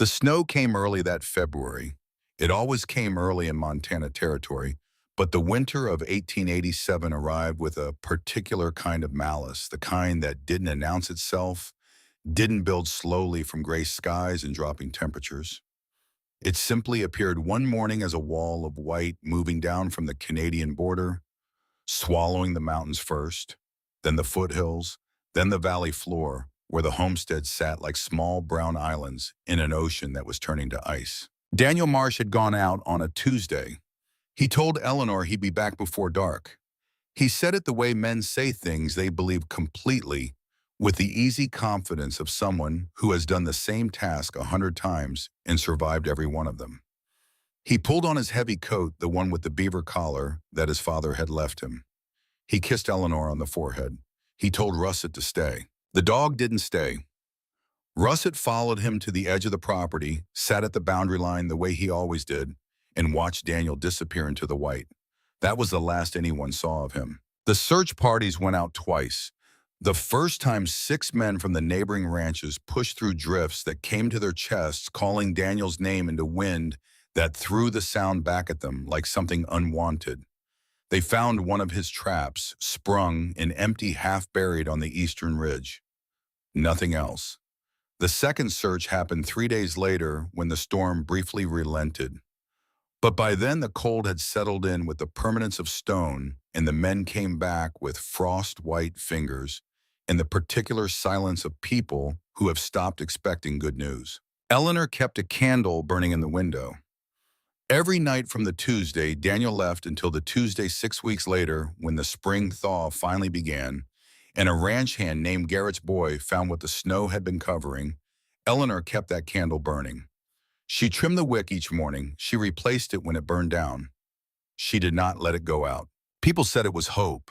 The snow came early that February. It always came early in Montana territory, but the winter of 1887 arrived with a particular kind of malice, the kind that didn't announce itself, didn't build slowly from gray skies and dropping temperatures. It simply appeared one morning as a wall of white moving down from the Canadian border, swallowing the mountains first, then the foothills, then the valley floor, where the homesteads sat like small brown islands in an ocean that was turning to ice. Daniel Marsh had gone out on a Tuesday. He told Eleanor he'd be back before dark. He said it the way men say things they believe completely, with the easy confidence of someone who has done the same task 100 times and survived every one of them. He pulled on his heavy coat, the one with the beaver collar that his father had left him. He kissed Eleanor on the forehead. He told Russet to stay. The dog didn't stay. Russet followed him to the edge of the property, sat at the boundary line the way he always did, and watched Daniel disappear into the white. That was the last anyone saw of him. The search parties went out twice. The first time 6 men from the neighboring ranches pushed through drifts that came to their chests, calling Daniel's name into wind that threw the sound back at them like something unwanted. They found one of his traps, sprung and empty, half buried on the eastern ridge. Nothing else. The second search happened 3 days later when the storm briefly relented. But by then the cold had settled in with the permanence of stone, and the men came back with frost-white fingers and the particular silence of people who have stopped expecting good news. Eleanor kept a candle burning in the window. Every night from the Tuesday, Daniel left until the Tuesday 6 weeks later when the spring thaw finally began, and a ranch hand named Garrett's boy found what the snow had been covering. Eleanor kept that candle burning. She trimmed the wick each morning. She replaced it when it burned down. She did not let it go out. People said it was hope.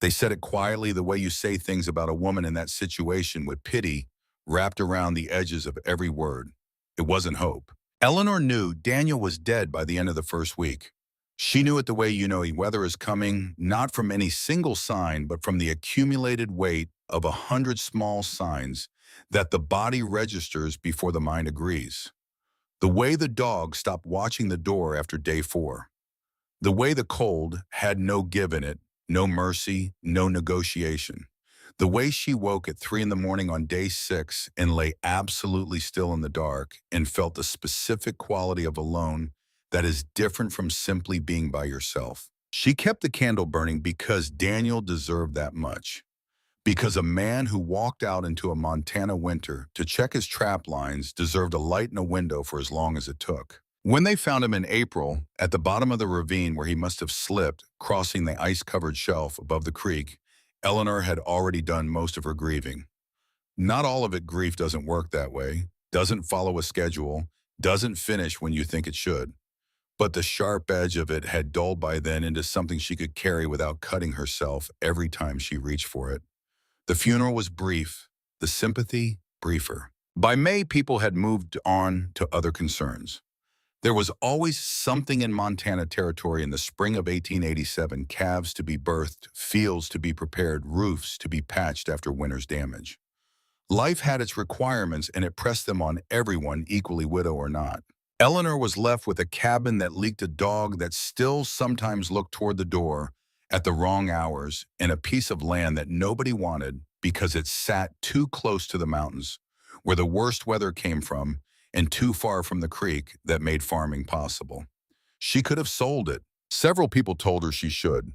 They said it quietly, the way you say things about a woman in that situation, with pity wrapped around the edges of every word. It wasn't hope. Eleanor knew Daniel was dead by the end of the first week. She knew it the way you know weather is coming, not from any single sign, but from the accumulated weight of 100 small signs that the body registers before the mind agrees. The way the dog stopped watching the door after day 4. The way the cold had no give in it, no mercy, no negotiation. The way she woke at 3 in the morning on day 6 and lay absolutely still in the dark and felt the specific quality of alone that is different from simply being by yourself. She kept the candle burning because Daniel deserved that much. Because a man who walked out into a Montana winter to check his trap lines deserved a light in a window for as long as it took. When they found him in April, at the bottom of the ravine where he must have slipped, crossing the ice-covered shelf above the creek, Eleanor had already done most of her grieving. Not all of it. Grief doesn't work that way, doesn't follow a schedule, doesn't finish when you think it should. But the sharp edge of it had dulled by then into something she could carry without cutting herself every time she reached for it. The funeral was brief, the sympathy briefer. By May, people had moved on to other concerns. There was always something in Montana territory in the spring of 1887, calves to be birthed, fields to be prepared, roofs to be patched after winter's damage. Life had its requirements, and it pressed them on everyone, equally widow or not. Eleanor was left with a cabin that leaked a dog that still sometimes looked toward the door at the wrong hours, and a piece of land that nobody wanted because it sat too close to the mountains, where the worst weather came from, and too far from the creek that made farming possible. She could have sold it. Several people told her she should.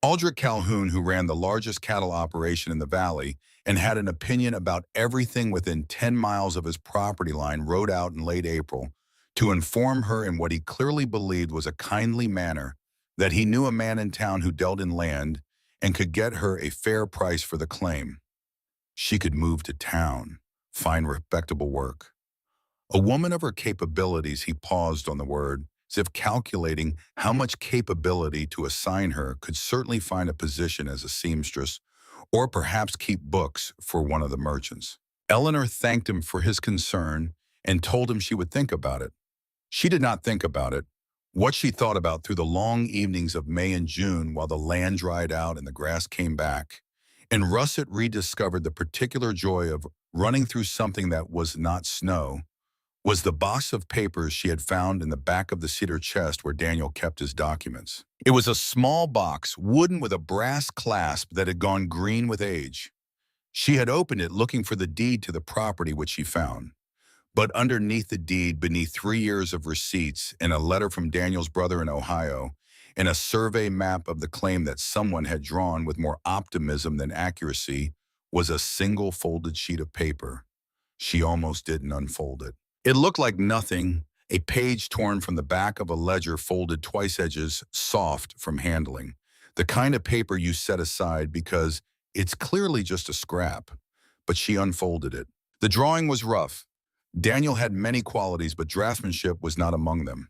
Aldrich Calhoun, who ran the largest cattle operation in the valley and had an opinion about everything within 10 miles of his property line, rode out in late April to inform her in what he clearly believed was a kindly manner that he knew a man in town who dealt in land and could get her a fair price for the claim. She could move to town, find respectable work. A woman of her capabilities, he paused on the word, as if calculating how much capability to assign her, could certainly find a position as a seamstress, or perhaps keep books for one of the merchants. Eleanor thanked him for his concern and told him she would think about it. She did not think about it. What she thought about through the long evenings of May and June while the land dried out and the grass came back, and Russet rediscovered the particular joy of running through something that was not snow, was the box of papers she had found in the back of the cedar chest where Daniel kept his documents. It was a small box, wooden with a brass clasp that had gone green with age. She had opened it looking for the deed to the property which she found. But underneath the deed, beneath 3 years of receipts and a letter from Daniel's brother in Ohio, and a survey map of the claim that someone had drawn with more optimism than accuracy, was a single folded sheet of paper. She almost didn't unfold it. It looked like nothing, a page torn from the back of a ledger folded twice edges soft from handling. The kind of paper you set aside because it's clearly just a scrap. But she unfolded it. The drawing was rough. Daniel had many qualities, but draftsmanship was not among them.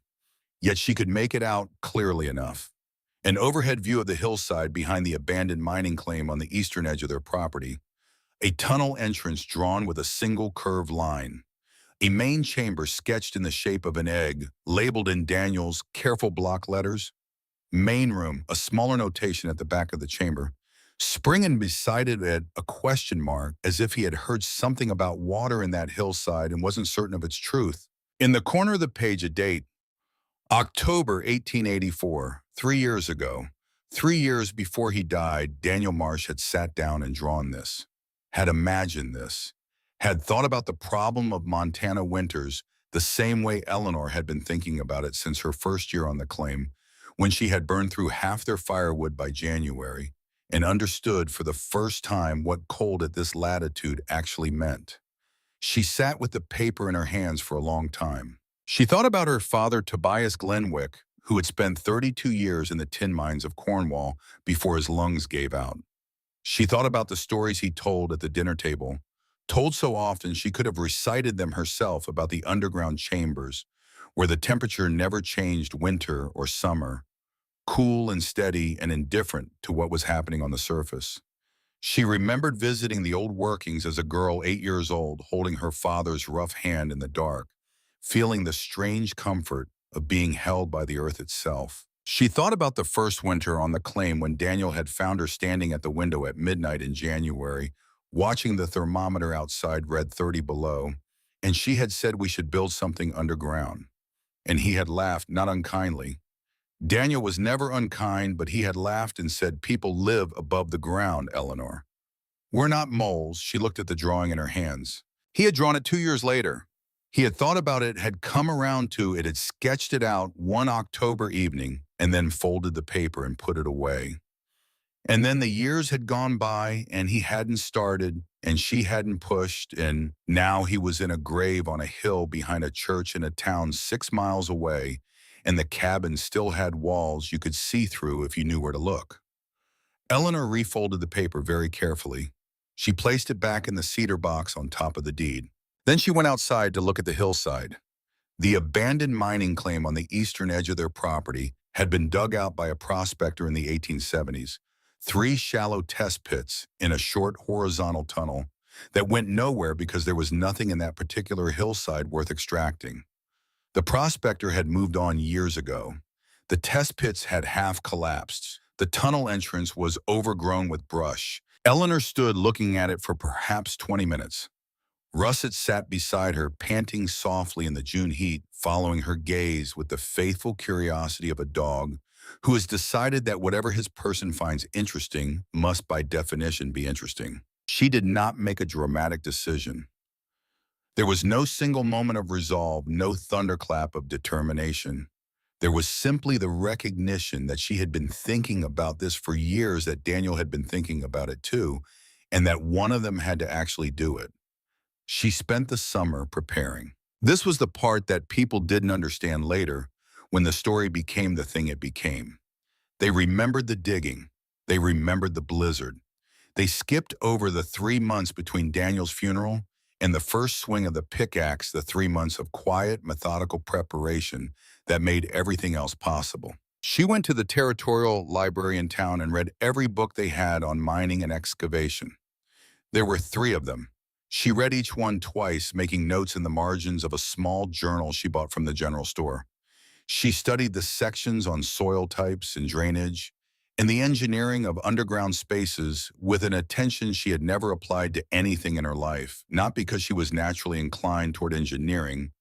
Yet she could make it out clearly enough. An overhead view of the hillside behind the abandoned mining claim on the eastern edge of their property. A tunnel entrance drawn with a single curved line. A main chamber sketched in the shape of an egg, labeled in Daniel's careful block letters. Main room, a smaller notation at the back of the chamber. Springing beside it a question mark, as if he had heard something about water in that hillside and wasn't certain of its truth. In the corner of the page, a date. October 1884, 3 years ago. 3 years before he died, Daniel Marsh had sat down and drawn this. Had imagined this. Had thought about the problem of Montana winters the same way Eleanor had been thinking about it since her first year on the claim, when she had burned through half their firewood by January, and understood for the first time what cold at this latitude actually meant. She sat with the paper in her hands for a long time. She thought about her father, Tobias Glenwick, who had spent 32 years in the tin mines of Cornwall before his lungs gave out. She thought about the stories he told at the dinner table, told so often she could have recited them herself about the underground chambers, where the temperature never changed winter or summer, cool and steady and indifferent to what was happening on the surface. She remembered visiting the old workings as a girl 8 years old, holding her father's rough hand in the dark, feeling the strange comfort of being held by the earth itself. She thought about the first winter on the claim when Daniel had found her standing at the window at midnight in January, watching the thermometer outside read 30 below, and she had said we should build something underground. And he had laughed, not unkindly. Daniel was never unkind, but he had laughed and said, "People live above the ground, Eleanor. We're not moles." She looked at the drawing in her hands. He had drawn it 2 years later. He had thought about it, had come around to it, had sketched it out one October evening, and then folded the paper and put it away. And then the years had gone by, and he hadn't started, and she hadn't pushed, and now he was in a grave on a hill behind a church in a town 6 miles away, and the cabin still had walls you could see through if you knew where to look. Eleanor refolded the paper very carefully. She placed it back in the cedar box on top of the deed. Then she went outside to look at the hillside. The abandoned mining claim on the eastern edge of their property had been dug out by a prospector in the 1870s. 3 shallow test pits in a short horizontal tunnel that went nowhere because there was nothing in that particular hillside worth extracting. The prospector had moved on years ago. The test pits had half collapsed. The tunnel entrance was overgrown with brush. Eleanor stood looking at it for perhaps 20 minutes. Russet sat beside her, panting softly in the June heat, following her gaze with the faithful curiosity of a dog who has decided that whatever his person finds interesting must by definition be interesting. She did not make a dramatic decision. There was no single moment of resolve, no thunderclap of determination. There was simply the recognition that she had been thinking about this for years, that Daniel had been thinking about it too, and that one of them had to actually do it. She spent the summer preparing. This was the part that people didn't understand later, when the story became the thing it became. They remembered the digging. They remembered the blizzard. They skipped over the 3 months between Daniel's funeral and the first swing of the pickaxe, the 3 months of quiet, methodical preparation that made everything else possible. She went to the territorial library in town and read every book they had on mining and excavation. There were 3 of them. She read each one twice, making notes in the margins of a small journal she bought from the general store. She studied the sections on soil types and drainage, and the engineering of underground spaces with an attention she had never applied to anything in her life, not because she was naturally inclined toward engineering,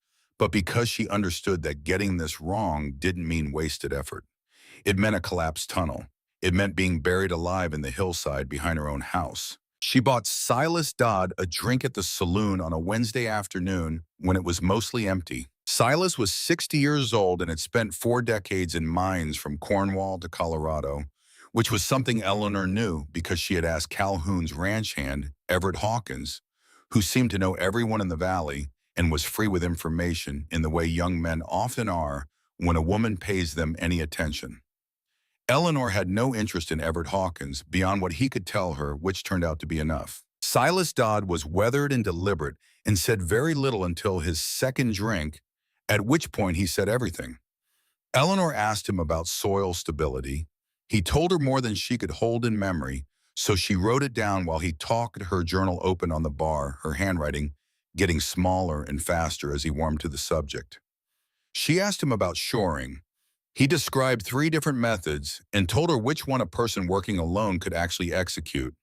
but because she understood that getting this wrong didn't mean wasted effort. It meant a collapsed tunnel. It meant being buried alive in the hillside behind her own house. She bought Silas Dodd a drink at the saloon on a Wednesday afternoon when it was mostly empty. Silas was 60 years old and had spent 4 decades in mines from Cornwall to Colorado, which was something Eleanor knew because she had asked Calhoun's ranch hand, Everett Hawkins, who seemed to know everyone in the valley and was free with information in the way young men often are when a woman pays them any attention. Eleanor had no interest in Everett Hawkins beyond what he could tell her, which turned out to be enough. Silas Dodd was weathered and deliberate and said very little until his second drink, at which point he said everything. Eleanor asked him about soil stability. He told her more than she could hold in memory, so she wrote it down while he talked, her journal open on the bar, her handwriting getting smaller and faster as he warmed to the subject. She asked him about shoring. He described 3 different methods and told her which one a person working alone could actually execute.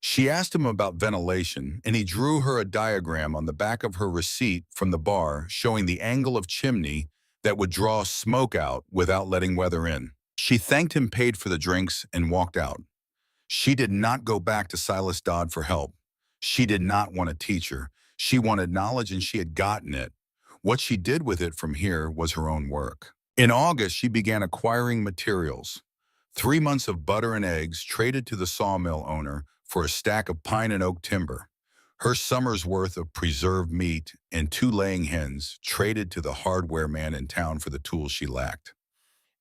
She asked him about ventilation, and he drew her a diagram on the back of her receipt from the bar showing the angle of chimney that would draw smoke out without letting weather in. She thanked him, paid for the drinks, and walked out. She did not go back to Silas Dodd for help. She did not want a teacher. She wanted knowledge, and she had gotten it. What she did with it from here was her own work. In August, she began acquiring materials. 3 months of butter and eggs traded to the sawmill owner for a stack of pine and oak timber. Her summer's worth of preserved meat and 2 laying hens traded to the hardware man in town for the tools she lacked.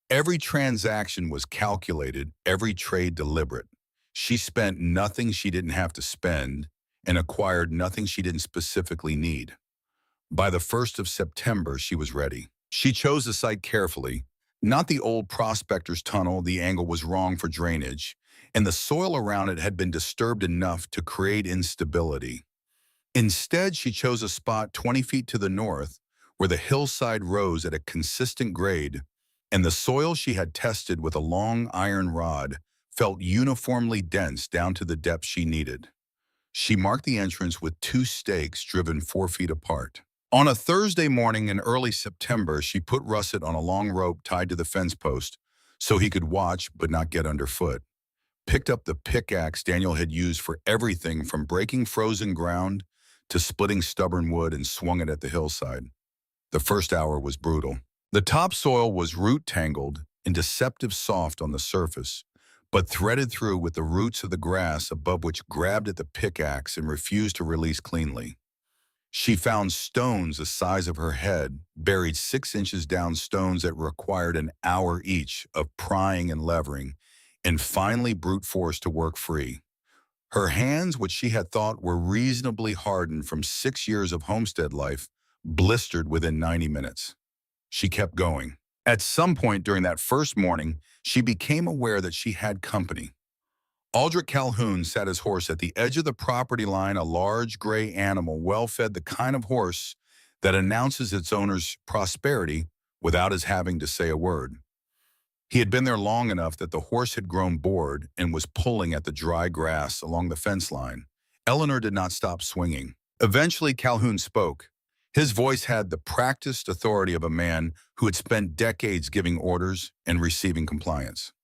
Every transaction was calculated, every trade deliberate. She spent nothing she didn't have to spend and acquired nothing she didn't specifically need. By the 1st of September, she was ready. She chose the site carefully. Not the old prospector's tunnel, the angle was wrong for drainage, and the soil around it had been disturbed enough to create instability. Instead, she chose a spot 20 feet to the north where the hillside rose at a consistent grade, and the soil she had tested with a long iron rod felt uniformly dense down to the depth she needed. She marked the entrance with 2 stakes driven 4 feet apart. On a Thursday morning in early September, she put Russet on a long rope tied to the fence post so he could watch but not get underfoot. Picked up the pickaxe Daniel had used for everything from breaking frozen ground to splitting stubborn wood and swung it at the hillside. The first hour was brutal. The topsoil was root-tangled and deceptive soft on the surface, but threaded through with the roots of the grass above which grabbed at the pickaxe and refused to release cleanly. She found stones the size of her head, buried 6 inches down, stones that required an hour each of prying and levering, and finally brute force to work free. Her hands, which she had thought were reasonably hardened from 6 years of homestead life, blistered within 90 minutes. She kept going. At some point during that first morning, she became aware that she had company. Aldrich Calhoun sat his horse at the edge of the property line, a large gray animal, well-fed, the kind of horse that announces its owner's prosperity without his having to say a word. He had been there long enough that the horse had grown bored and was pulling at the dry grass along the fence line. Eleanor did not stop swinging. Eventually, Calhoun spoke. His voice had the practiced authority of a man who had spent decades giving orders and receiving compliance.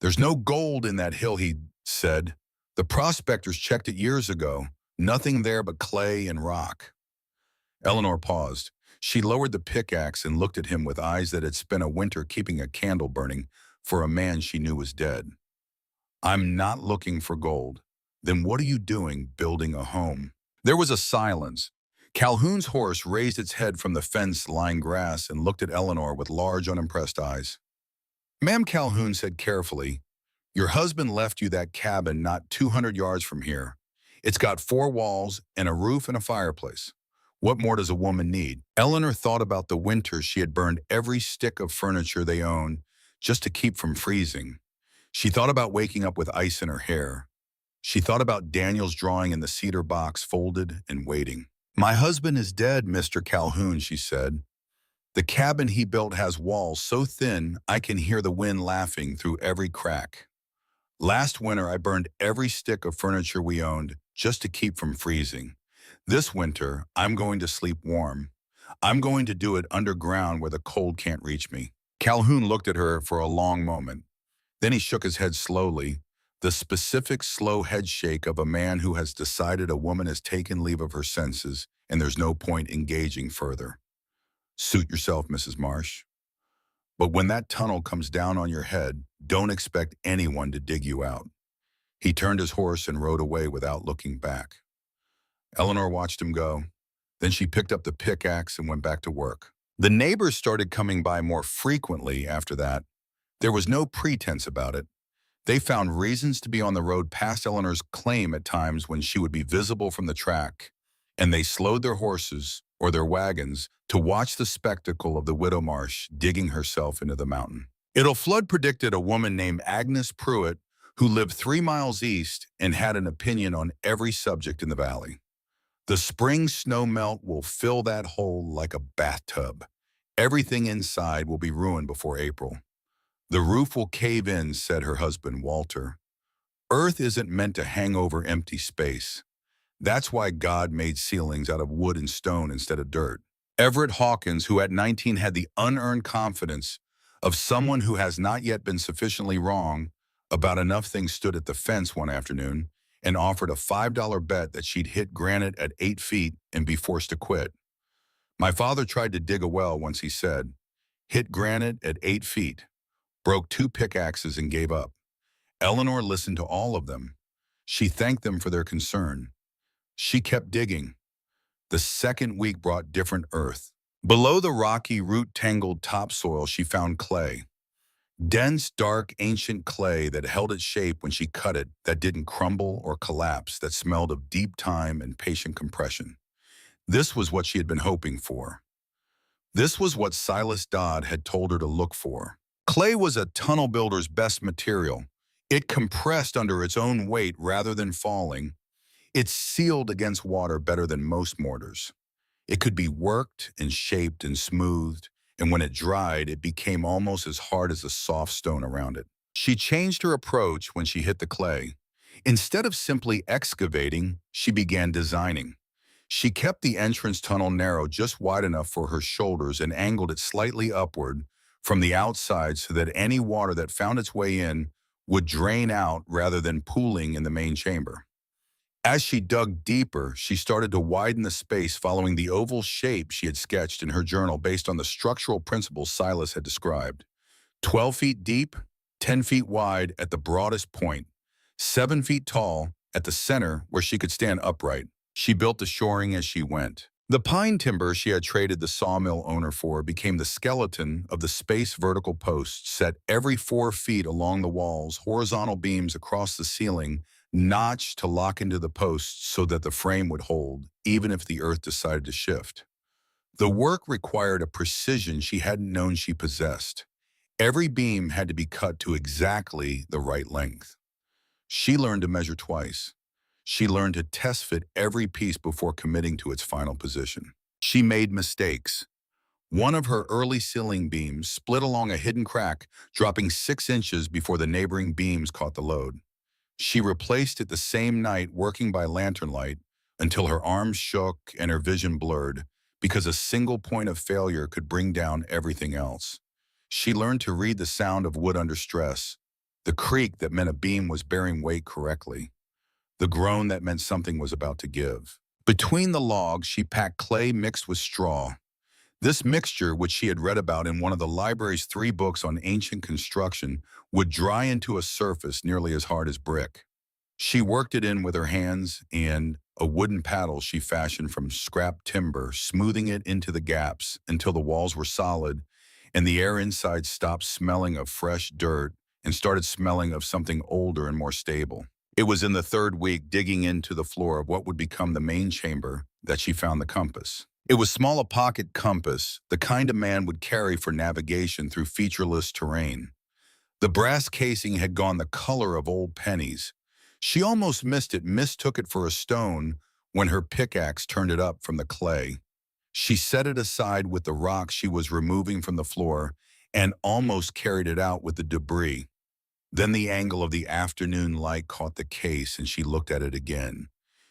"There's no gold in that hill," he said. "The prospectors checked it years ago. Nothing there but clay and rock." Eleanor paused. She lowered the pickaxe and looked at him with eyes that had spent a winter keeping a candle burning for a man she knew was dead. "I'm not looking for gold." "Then what are you doing building a home?" There was a silence. Calhoun's horse raised its head from the fence-lined grass and looked at Eleanor with large, unimpressed eyes. "Ma'am," Calhoun said carefully, "your husband left you that cabin not 200 yards from here. It's got 4 walls and a roof and a fireplace. What more does a woman need?" Eleanor thought about the winter she had burned every stick of furniture they owned just to keep from freezing. She thought about waking up with ice in her hair. She thought about Daniel's drawing in the cedar box, folded and waiting. "My husband is dead, Mr. Calhoun," she said. "The cabin he built has walls so thin I can hear the wind laughing through every crack. Last winter I burned every stick of furniture we owned just to keep from freezing. This winter I'm going to sleep warm. I'm going to do it underground where the cold can't reach me. Calhoun looked at her for a long moment. Then he shook his head slowly, the specific slow head shake of a man who has decided a woman has taken leave of her senses and there's no point engaging further. Suit yourself, Mrs. Marsh. But when that tunnel comes down on your head, don't expect anyone to dig you out. He turned his horse and rode away without looking back. Eleanor watched him go. Then she picked up the pickaxe and went back to work. The neighbors started coming by more frequently after that. There was no pretense about it. They found reasons to be on the road past Eleanor's claim at times when she would be visible from the track, and they slowed their horses or their wagons to watch the spectacle of the widow Marsh digging herself into the mountain. It'll Flood predicted a woman named Agnes Pruitt who lived 3 miles east and had an opinion on every subject in the valley. The spring snow melt will fill that hole like a bathtub. Everything inside will be ruined before April. The roof will cave in, said her husband, Walter. Earth isn't meant to hang over empty space. That's why God made ceilings out of wood and stone instead of dirt. Everett Hawkins, who at 19 had the unearned confidence of someone who has not yet been sufficiently wrong about enough things, stood at the fence one afternoon and offered a $5 bet that she'd hit granite at 8 feet and be forced to quit. My father tried to dig a well once, he said. Hit granite at 8 feet. Broke 2 pickaxes and gave up. Eleanor listened to all of them. She thanked them for their concern. She kept digging. The second week brought different earth. Below the rocky, root-tangled topsoil, she found clay. Dense, dark, ancient clay that held its shape when she cut it, that didn't crumble or collapse, that smelled of deep time and patient compression. This was what she had been hoping for. This was what Silas Dodd had told her to look for. Clay was a tunnel builder's best material. It compressed under its own weight rather than falling. It sealed against water better than most mortars. It could be worked and shaped and smoothed, and when it dried, it became almost as hard as the soft stone around it. She changed her approach when she hit the clay. Instead of simply excavating, she began designing. She kept the entrance tunnel narrow, just wide enough for her shoulders, and angled it slightly upward from the outside so that any water that found its way in would drain out rather than pooling in the main chamber. As she dug deeper, she started to widen the space, following the oval shape she had sketched in her journal based on the structural principles Silas had described. 12 feet deep, 10 feet wide at the broadest point, 7 feet tall at the center where she could stand upright. She built the shoring as she went. The pine timber she had traded the sawmill owner for became the skeleton of the space vertical posts set every 4 feet along the walls, horizontal beams across the ceiling, notched to lock into the posts so that the frame would hold, even if the earth decided to shift. The work required a precision she hadn't known she possessed. Every beam had to be cut to exactly the right length. She learned to measure twice. She learned to test fit every piece before committing to its final position. She made mistakes. One of her early ceiling beams split along a hidden crack, dropping 6 inches before the neighboring beams caught the load. She replaced it the same night, working by lantern light, until her arms shook and her vision blurred, because a single point of failure could bring down everything else. She learned to read the sound of wood under stress, the creak that meant a beam was bearing weight correctly, the groan that meant something was about to give. Between the logs, she packed clay mixed with straw. This mixture, which she had read about in one of the library's 3 books on ancient construction, would dry into a surface nearly as hard as brick. She worked it in with her hands and a wooden paddle she fashioned from scrap timber, smoothing it into the gaps until the walls were solid and the air inside stopped smelling of fresh dirt and started smelling of something older and more stable. It was in the 3rd week, digging into the floor of what would become the main chamber, that she found the compass. It was small, a pocket compass, the kind a man would carry for navigation through featureless terrain. The brass casing had gone the color of old pennies. She almost missed it, mistook it for a stone when her pickaxe turned it up from the clay. She set it aside with the rock she was removing from the floor and almost carried it out with the debris. Then the angle of the afternoon light caught the case and she looked at it again.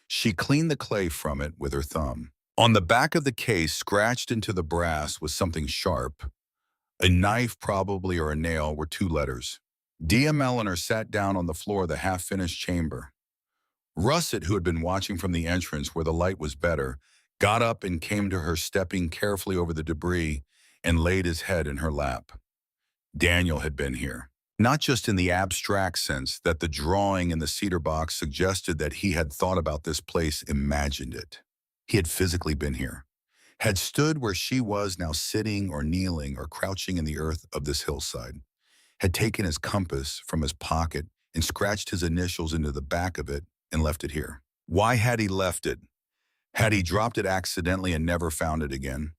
She cleaned the clay from it with her thumb. On the back of the case, scratched into the brass, was something sharp. A knife, probably, or a nail, were two letters. D.M. Eleanor sat down on the floor of the half-finished chamber. Russet, who had been watching from the entrance where the light was better, got up and came to her, stepping carefully over the debris, and laid his head in her lap. Daniel had been here. Not just in the abstract sense that the drawing in the cedar box suggested that he had thought about this place, imagined it. He had physically been here, had stood where she was now, sitting or kneeling or crouching in the earth of this hillside, had taken his compass from his pocket and scratched his initials into the back of it and left it here. Why had he left it? Had he dropped it accidentally and never found it again?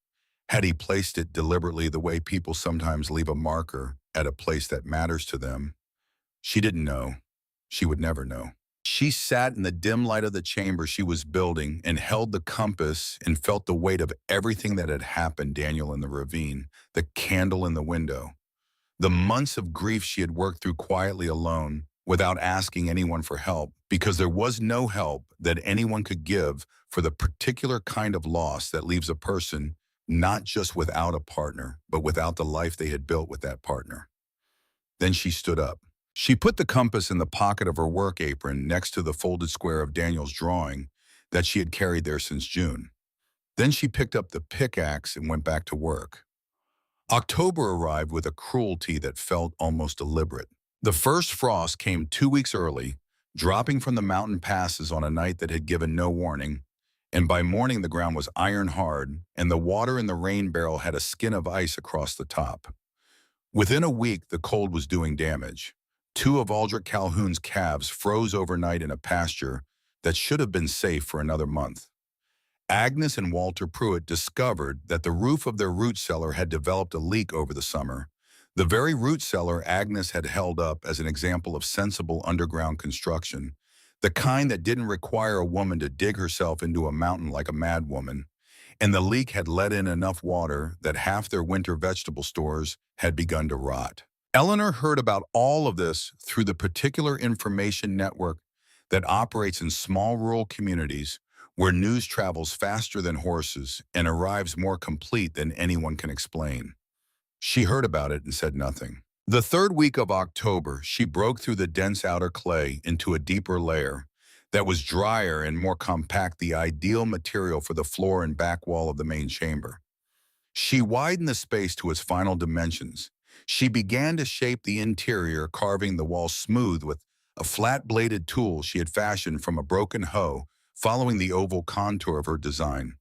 Had he placed it deliberately, the way people sometimes leave a marker at a place that matters to them? She didn't know. She would never know. She sat in the dim light of the chamber she was building and held the compass and felt the weight of everything that had happened. Daniel in the ravine, the candle in the window, the months of grief she had worked through quietly alone without asking anyone for help, because there was no help that anyone could give for the particular kind of loss that leaves a person not just without a partner, but without the life they had built with that partner. Then she stood up. She put the compass in the pocket of her work apron next to the folded square of Daniel's drawing that she had carried there since June. Then she picked up the pickaxe and went back to work. October arrived with a cruelty that felt almost deliberate. The first frost came 2 weeks early, dropping from the mountain passes on a night that had given no warning, and by morning the ground was iron hard, and the water in the rain barrel had a skin of ice across the top. Within a week, the cold was doing damage. 2 of Aldrich Calhoun's calves froze overnight in a pasture that should have been safe for another month. Agnes and Walter Pruitt discovered that the roof of their root cellar had developed a leak over the summer, the very root cellar Agnes had held up as an example of sensible underground construction, the kind that didn't require a woman to dig herself into a mountain like a madwoman, and the leak had let in enough water that half their winter vegetable stores had begun to rot. Eleanor heard about all of this through the particular information network that operates in small rural communities where news travels faster than horses and arrives more complete than anyone can explain. She heard about it and said nothing. The third week of October, she broke through the dense outer clay into a deeper layer that was drier and more compact, the ideal material for the floor and back wall of the main chamber. She widened the space to its final dimensions. She began to shape the interior, carving the walls smooth with a flat-bladed tool she had fashioned from a broken hoe, following the oval contour of her design.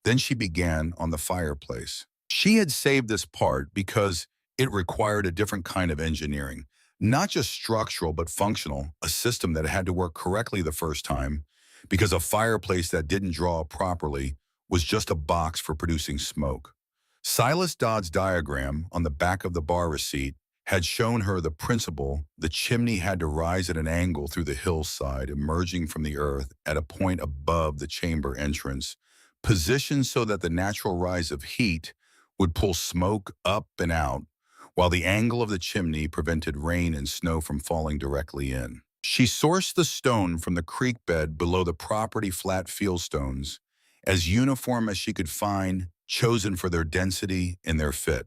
Then she began on the fireplace. She had saved this part because it required a different kind of engineering, not just structural but functional, a system that had to work correctly the first time, because a fireplace that didn't draw properly was just a box for producing smoke. Silas Dodd's diagram on the back of the bar receipt had shown her the principle. The chimney had to rise at an angle through the hillside, emerging from the earth at a point above the chamber entrance, positioned so that the natural rise of heat would pull smoke up and out, while the angle of the chimney prevented rain and snow from falling directly in. She sourced the stone from the creek bed below the property, flat fieldstones, as uniform as she could find, chosen for their density and their fit.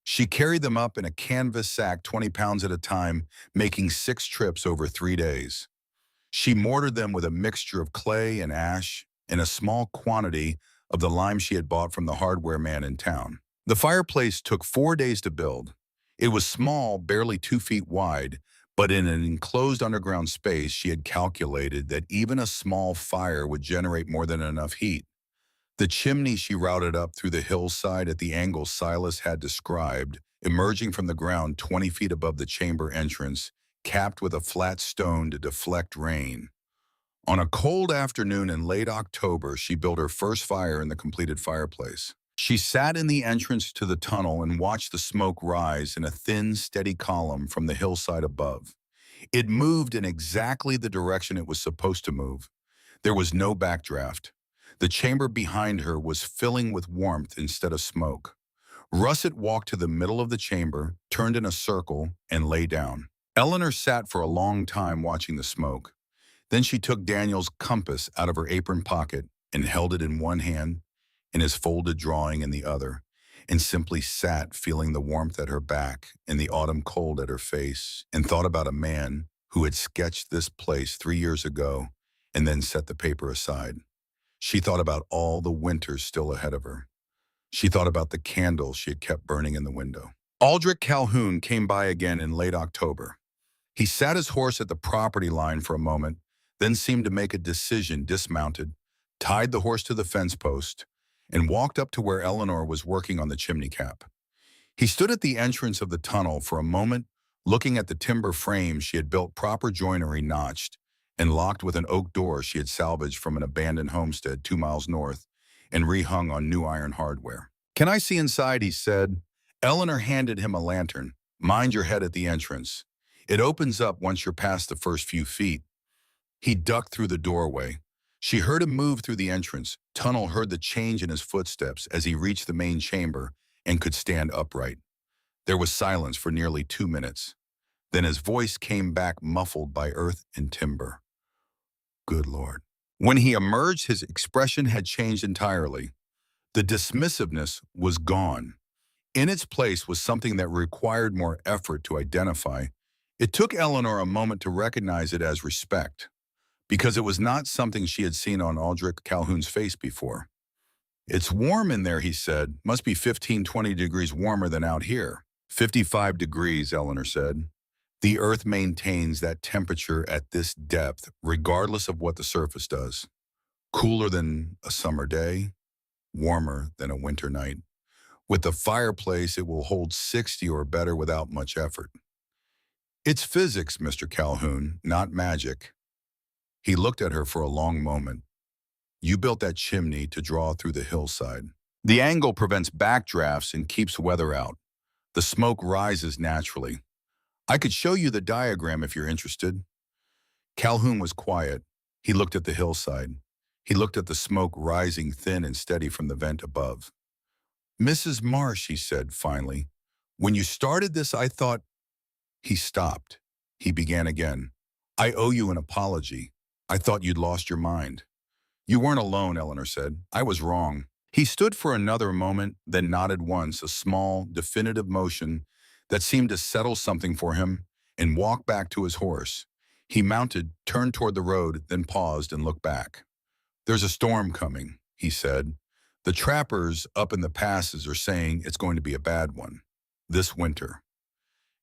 She carried them up in a canvas sack 20 pounds at a time, making 6 trips over 3 days. She mortared them with a mixture of clay and ash and a small quantity of the lime she had bought from the hardware man in town. The fireplace took 4 days to build. It was small, barely 2 feet wide, but in an enclosed underground space, she had calculated that even a small fire would generate more than enough heat. The chimney she routed up through the hillside at the angle Silas had described, emerging from the ground 20 feet above the chamber entrance, capped with a flat stone to deflect rain. On a cold afternoon in late October, she built her first fire in the completed fireplace. She sat in the entrance to the tunnel and watched the smoke rise in a thin, steady column from the hillside above. It moved in exactly the direction it was supposed to move. There was no backdraft. The chamber behind her was filling with warmth instead of smoke. Russet walked to the middle of the chamber, turned in a circle, and lay down. Eleanor sat for a long time watching the smoke. Then she took Daniel's compass out of her apron pocket and held it in one hand and his folded drawing in the other, and simply sat feeling the warmth at her back and the autumn cold at her face, and thought about a man who had sketched this place 3 years ago and then set the paper aside. She thought about all the winters still ahead of her. She thought about the candles she had kept burning in the window. Aldrich Calhoun came by again in late October. He sat his horse at the property line for a moment, then seemed to make a decision, dismounted, tied the horse to the fence post, and walked up to where Eleanor was working on the chimney cap. He stood at the entrance of the tunnel for a moment, looking at the timber frame she had built, proper joinery notched and locked with an oak door she had salvaged from an abandoned homestead 2 miles north and rehung on new iron hardware. "Can I see inside?" he said. Eleanor handed him a lantern. "Mind your head at the entrance. It opens up once you're past the first few feet." He ducked through the doorway. She heard him move through the entrance. Tunnel heard the change in his footsteps as he reached the main chamber and could stand upright. There was silence for nearly 2 minutes. Then his voice came back, muffled by earth and timber. "Good Lord." When he emerged, his expression had changed entirely. The dismissiveness was gone. In its place was something that required more effort to identify. It took Eleanor a moment to recognize it as respect, because it was not something she had seen on Aldrich Calhoun's face before. "It's warm in there," he said. "Must be 15, 20 degrees warmer than out here." 55 degrees, Eleanor said. "The earth maintains that temperature at this depth, regardless of what the surface does. Cooler than a summer day, warmer than a winter night. With the fireplace, it will hold 60 or better without much effort. It's physics, Mr. Calhoun, not magic." He looked at her for a long moment. "You built that chimney to draw through the hillside. The angle prevents backdrafts and keeps weather out. The smoke rises naturally. I could show you the diagram if you're interested." Calhoun was quiet. He looked at the hillside. He looked at the smoke rising thin and steady from the vent above. "Mrs. Marsh," he said finally, "when you started this, I thought—" He stopped. He began again. "I owe you an apology. I thought you'd lost your mind." "You weren't alone," Eleanor said. "I was wrong." He stood for another moment, then nodded once, a small, definitive motion that seemed to settle something for him, and walked back to his horse. He mounted, turned toward the road, then paused and looked back. "There's a storm coming," he said. "The trappers up in the passes are saying it's going to be a bad one. This winter."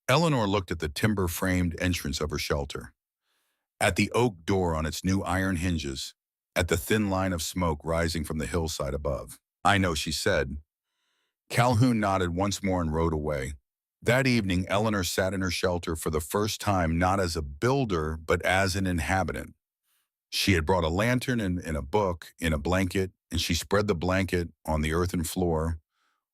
Eleanor looked at the timber-framed entrance of her shelter, at the oak door on its new iron hinges, at the thin line of smoke rising from the hillside above. "I know," she said. Calhoun nodded once more and rode away. That evening, Eleanor sat in her shelter for the first time, not as a builder, but as an inhabitant. She had brought a lantern and a book in a blanket, and she spread the blanket on the earthen floor,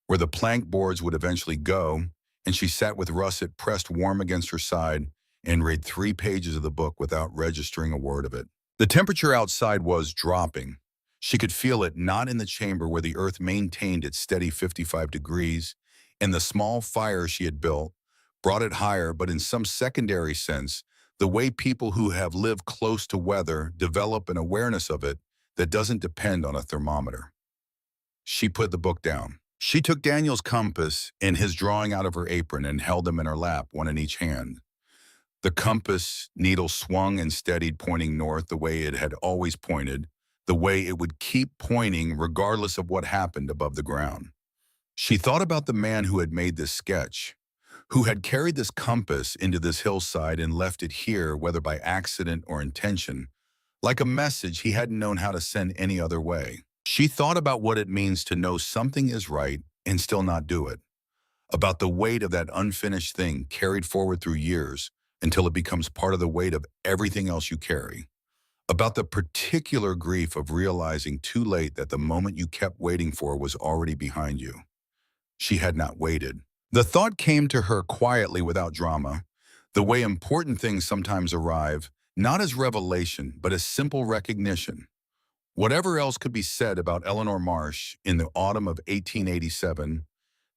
where the plank boards would eventually go, and she sat with russet pressed warm against her side and read 3 pages of the book without registering a word of it. The temperature outside was dropping. She could feel it, not in the chamber where the earth maintained its steady 55 degrees, and the small fire she had built brought it higher, but in some secondary sense, the way people who have lived close to weather develop an awareness of it that doesn't depend on a thermometer. She put the book down. She took Daniel's compass and his drawing out of her apron and held them in her lap, one in each hand. The compass needle swung and steadied, pointing north the way it had always pointed, the way it would keep pointing regardless of what happened above the ground. She thought about the man who had made this sketch, who had carried this compass into this hillside and left it here, whether by accident or intention, like a message he hadn't known how to send any other way. She thought about what it means to know something is right and still not do it, about the weight of that unfinished thing carried forward through years until it becomes part of the weight of everything else you carry, about the particular grief of realizing too late that the moment you kept waiting for was already behind you. She had not waited. The thought came to her quietly without drama, the way important things sometimes arrive, not as revelation, but as simple recognition. Whatever else could be said about Eleanor Marsh in the autumn of 1887,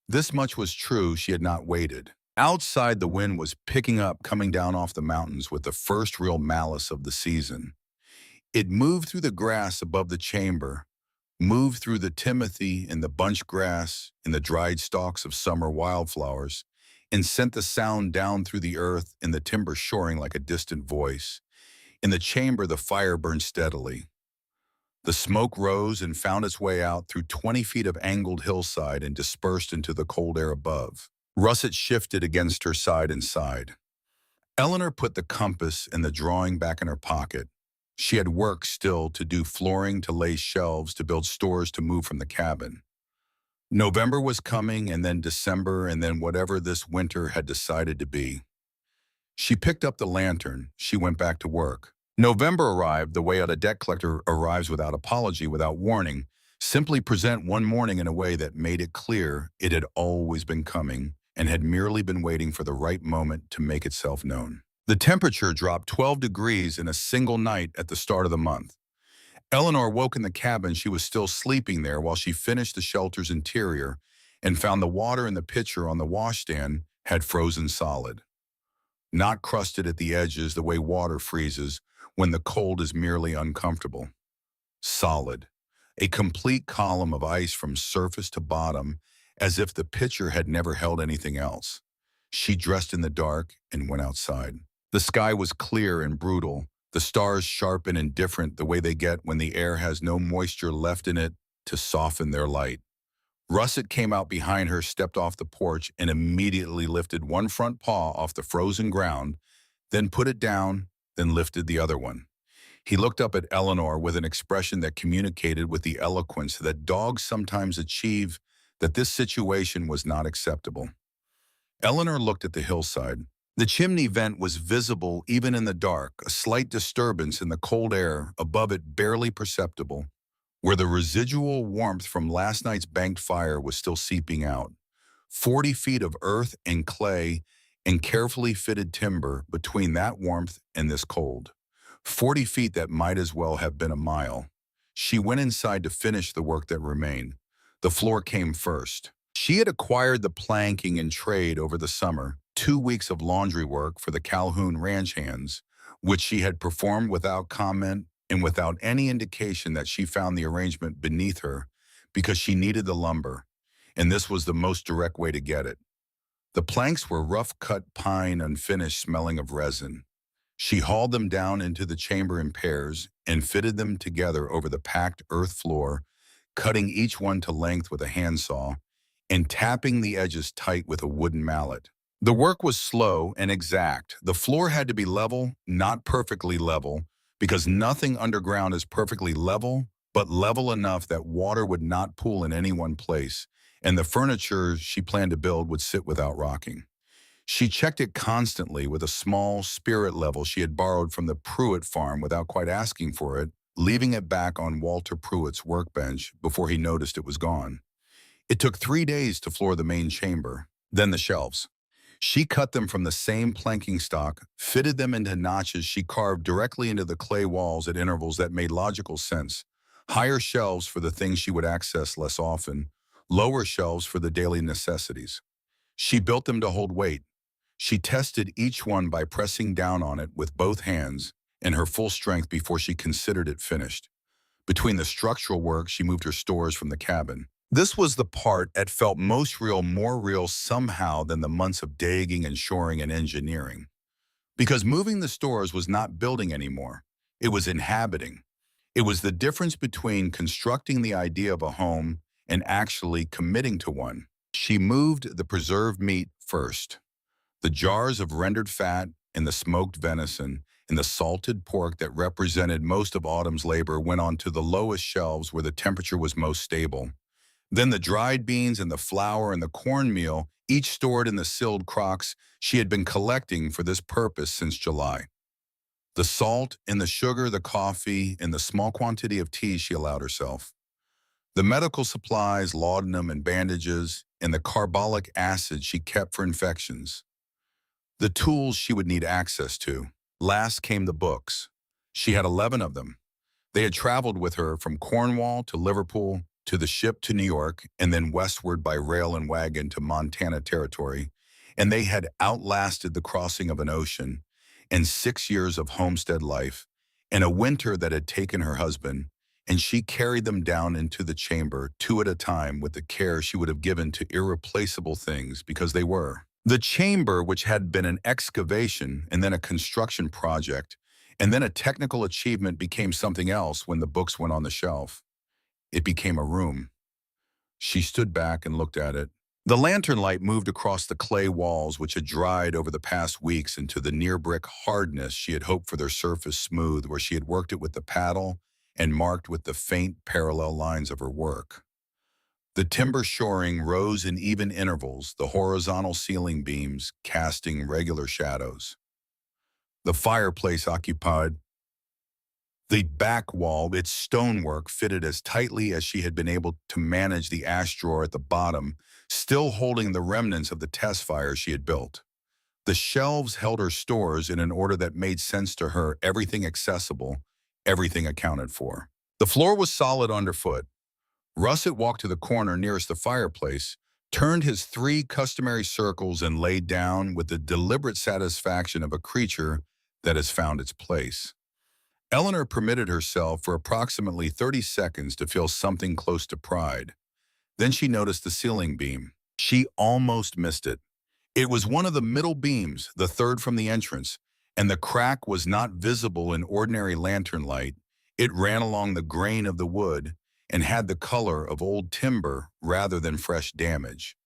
this much was true: she had not waited. Outside, the wind was picking up, coming down off the mountains with the first real malice of the season. It moved through the grass above the chamber, moved through the timothy and the bunch grass and the dried stalks of summer wildflowers, and sent the sound down through the earth and the timber shoring like a distant voice. In the chamber, the fire burned steadily. The smoke rose and found its way out through 20 feet of angled hillside and dispersed into the cold air above. Russet shifted against her side and sighed. Eleanor put the compass and the drawing back in her pocket. She had work still to do, flooring, to lay shelves, to build stores, to move from the cabin. November was coming, and then December, and then whatever this winter had decided to be. She picked up the lantern. She went back to work. November arrived the way a debt collector arrives, without apology, without warning, simply present one morning in a way that made it clear it had always been coming and had merely been waiting for the right moment to make itself known. The temperature dropped 12 degrees in a single night at the start of the month. Eleanor woke in the cabin. She was still sleeping there while she finished the shelter's interior and found the water in the pitcher on the washstand had frozen solid, not crusted at the edges the way water freezes when the cold is merely uncomfortable. Solid, a complete column of ice from surface to bottom, as if the pitcher had never held anything else. She dressed in the dark and went outside. The sky was clear and brutal, the stars sharp and indifferent, the way they get when the air has no moisture left in it to soften their light. Russet came out behind her, stepped off the porch, and immediately lifted one front paw off the frozen ground, then put it down, then lifted the other one. He looked up at Eleanor with an expression that communicated with the eloquence that dogs sometimes achieve that this situation was not acceptable. Eleanor looked at the hillside. The chimney vent was visible even in the dark, a slight disturbance in the cold air above it barely perceptible, where the residual warmth from last night's banked fire was still seeping out. 40 feet of earth and clay and carefully fitted timber between that warmth and this cold. 40 feet that might as well have been a mile. She went inside to finish the work that remained. The floor came first. She had acquired the planking and trade over the summer, 2 weeks of laundry work for the Calhoun ranch hands, which she had performed without comment and without any indication that she found the arrangement beneath her, because she needed the lumber, and this was the most direct way to get it. The planks were rough-cut pine, unfinished, smelling of resin. She hauled them down into the chamber in pairs and fitted them together over the packed earth floor, cutting each one to length with a handsaw and tapping the edges tight with a wooden mallet. The work was slow and exact. The floor had to be level, not perfectly level, because nothing underground is perfectly level, but level enough that water would not pool in any one place, and the furniture she planned to build would sit without rocking. She checked it constantly with a small spirit level she had borrowed from the Pruitt farm without quite asking for it, leaving it back on Walter Pruitt's workbench before he noticed it was gone. It took 3 days to floor the main chamber, then the shelves. She cut them from the same planking stock, fitted them into notches she carved directly into the clay walls at intervals that made logical sense. Higher shelves for the things she would access less often, lower shelves for the daily necessities. She built them to hold weight. She tested each one by pressing down on it with both hands and her full strength before she considered it finished. Between the structural work, she moved her stores from the cabin. This was the part that felt most real, more real somehow than the months of digging and shoring and engineering. Because moving the stores was not building anymore. It was inhabiting. It was the difference between constructing the idea of a home and actually committing to one. She moved the preserved meat first. The jars of rendered fat and the smoked venison and the salted pork that represented most of autumn's labor went onto the lowest shelves where the temperature was most stable. Then the dried beans and the flour and the cornmeal, each stored in the sealed crocks she had been collecting for this purpose since July. The salt and the sugar, the coffee, and the small quantity of tea she allowed herself. The medical supplies, laudanum and bandages, and the carbolic acid she kept for infections. The tools she would need access to. Last came the books. She had 11 of them. They had traveled with her from Cornwall to Liverpool, to the ship to New York, and then westward by rail and wagon to Montana Territory, and they had outlasted the crossing of an ocean, and 6 years of homestead life, and a winter that had taken her husband, and she carried them down into the chamber, two at a time, with the care she would have given to irreplaceable things because they were. The chamber, which had been an excavation and then a construction project, and then a technical achievement, became something else when the books went on the shelf. It became a room. She stood back and looked at it. The lantern light moved across the clay walls, which had dried over the past weeks, into the near-brick hardness she had hoped for, their surface smooth, where she had worked it with the paddle and marked with the faint parallel lines of her work. The timber shoring rose in even intervals, the horizontal ceiling beams casting regular shadows. The fireplace occupied the back wall, its stonework fitted as tightly as she had been able to manage the ash drawer at the bottom, still holding the remnants of the test fire she had built. The shelves held her stores in an order that made sense to her, everything accessible, everything accounted for. The floor was solid underfoot. Russet walked to the corner nearest the fireplace, turned his three customary circles, and laid down with the deliberate satisfaction of a creature that has found its place. Eleanor permitted herself for approximately 30 seconds to feel something close to pride. Then she noticed the ceiling beam. She almost missed it. It was one of the middle beams, the third from the entrance, and the crack was not visible in ordinary lantern light. It ran along the grain of the wood and had the color of old timber rather than fresh damage.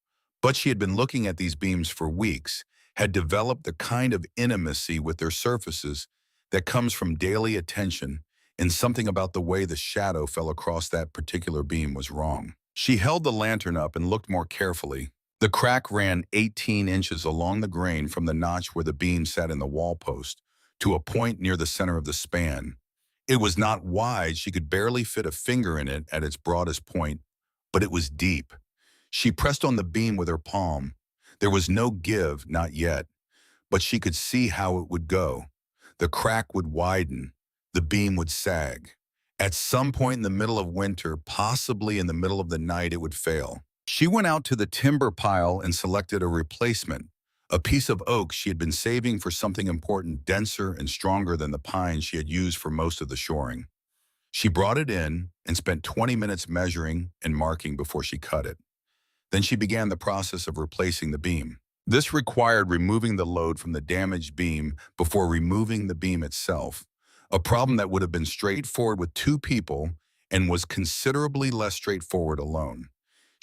But she had been looking at these beams for weeks, had developed the kind of intimacy with their surfaces that comes from daily attention, and something about the way the shadow fell across that particular beam was wrong. She held the lantern up and looked more carefully. The crack ran 18 inches along the grain from the notch where the beam sat in the wall post to a point near the center of the span. It was not wide, she could barely fit a finger in it at its broadest point, but it was deep. She pressed on the beam with her palm. There was no give, not yet, but she could see how it would go. The crack would widen, the beam would sag. At some point in the middle of winter, possibly in the middle of the night, it would fail. She went out to the timber pile and selected a replacement, a piece of oak she had been saving for something important, denser and stronger than the pine she had used for most of the shoring. She brought it in and spent 20 minutes measuring and marking before she cut it. Then she began the process of replacing the beam. This required removing the load from the damaged beam before removing the beam itself, a problem that would have been straightforward with two people and was considerably less straightforward alone.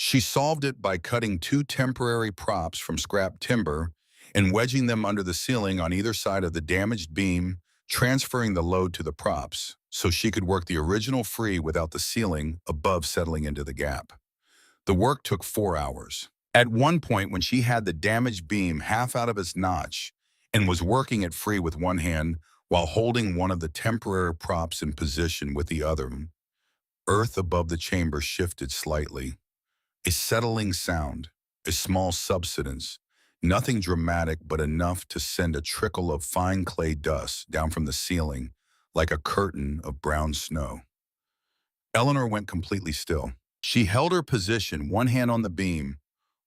She solved it by cutting two temporary props from scrap timber and wedging them under the ceiling on either side of the damaged beam, transferring the load to the props, so she could work the original free without the ceiling above settling into the gap. The work took 4 hours. At one point, when she had the damaged beam half out of its notch and was working it free with one hand while holding one of the temporary props in position with the other, earth above the chamber shifted slightly. A settling sound, a small subsidence, nothing dramatic but enough to send a trickle of fine clay dust down from the ceiling like a curtain of brown snow. Eleanor went completely still. She held her position, one hand on the beam,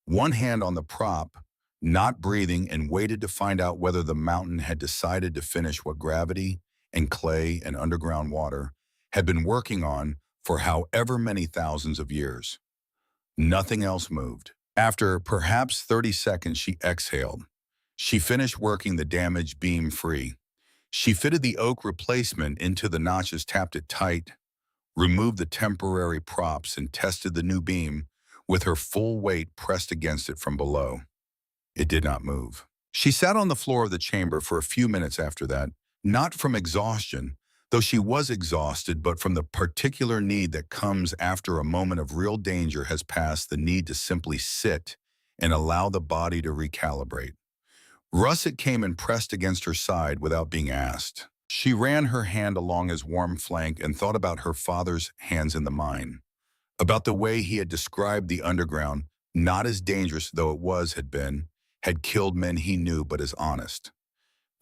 one hand on the prop, not breathing, and waited to find out whether the mountain had decided to finish what gravity and clay and underground water had been working on for however many thousands of years. Nothing else moved. After perhaps 30 seconds, she exhaled. She finished working the damaged beam free. She fitted the oak replacement into the notches, tapped it tight, removed the temporary props, and tested the new beam with her full weight pressed against it from below. It did not move. She sat on the floor of the chamber for a few minutes after that, not from exhaustion, though she was exhausted, but from the particular need that comes after a moment of real danger has passed, the need to simply sit and allow the body to recalibrate. Russet came and pressed against her side without being asked. She ran her hand along his warm flank and thought about her father's hands in the mine, about the way he had described the underground, not as dangerous though it had been, had killed men he knew, but as honest.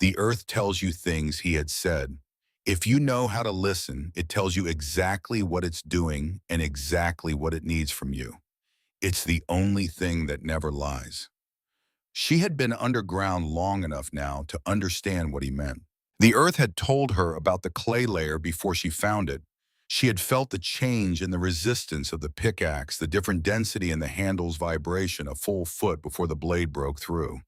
The earth tells you things, he had said. If you know how to listen, it tells you exactly what it's doing and exactly what it needs from you. It's the only thing that never lies. She had been underground long enough now to understand what he meant. The earth had told her about the clay layer before she found it. She had felt the change in the resistance of the pickaxe, the different density in the handle's vibration a full foot before the blade broke through.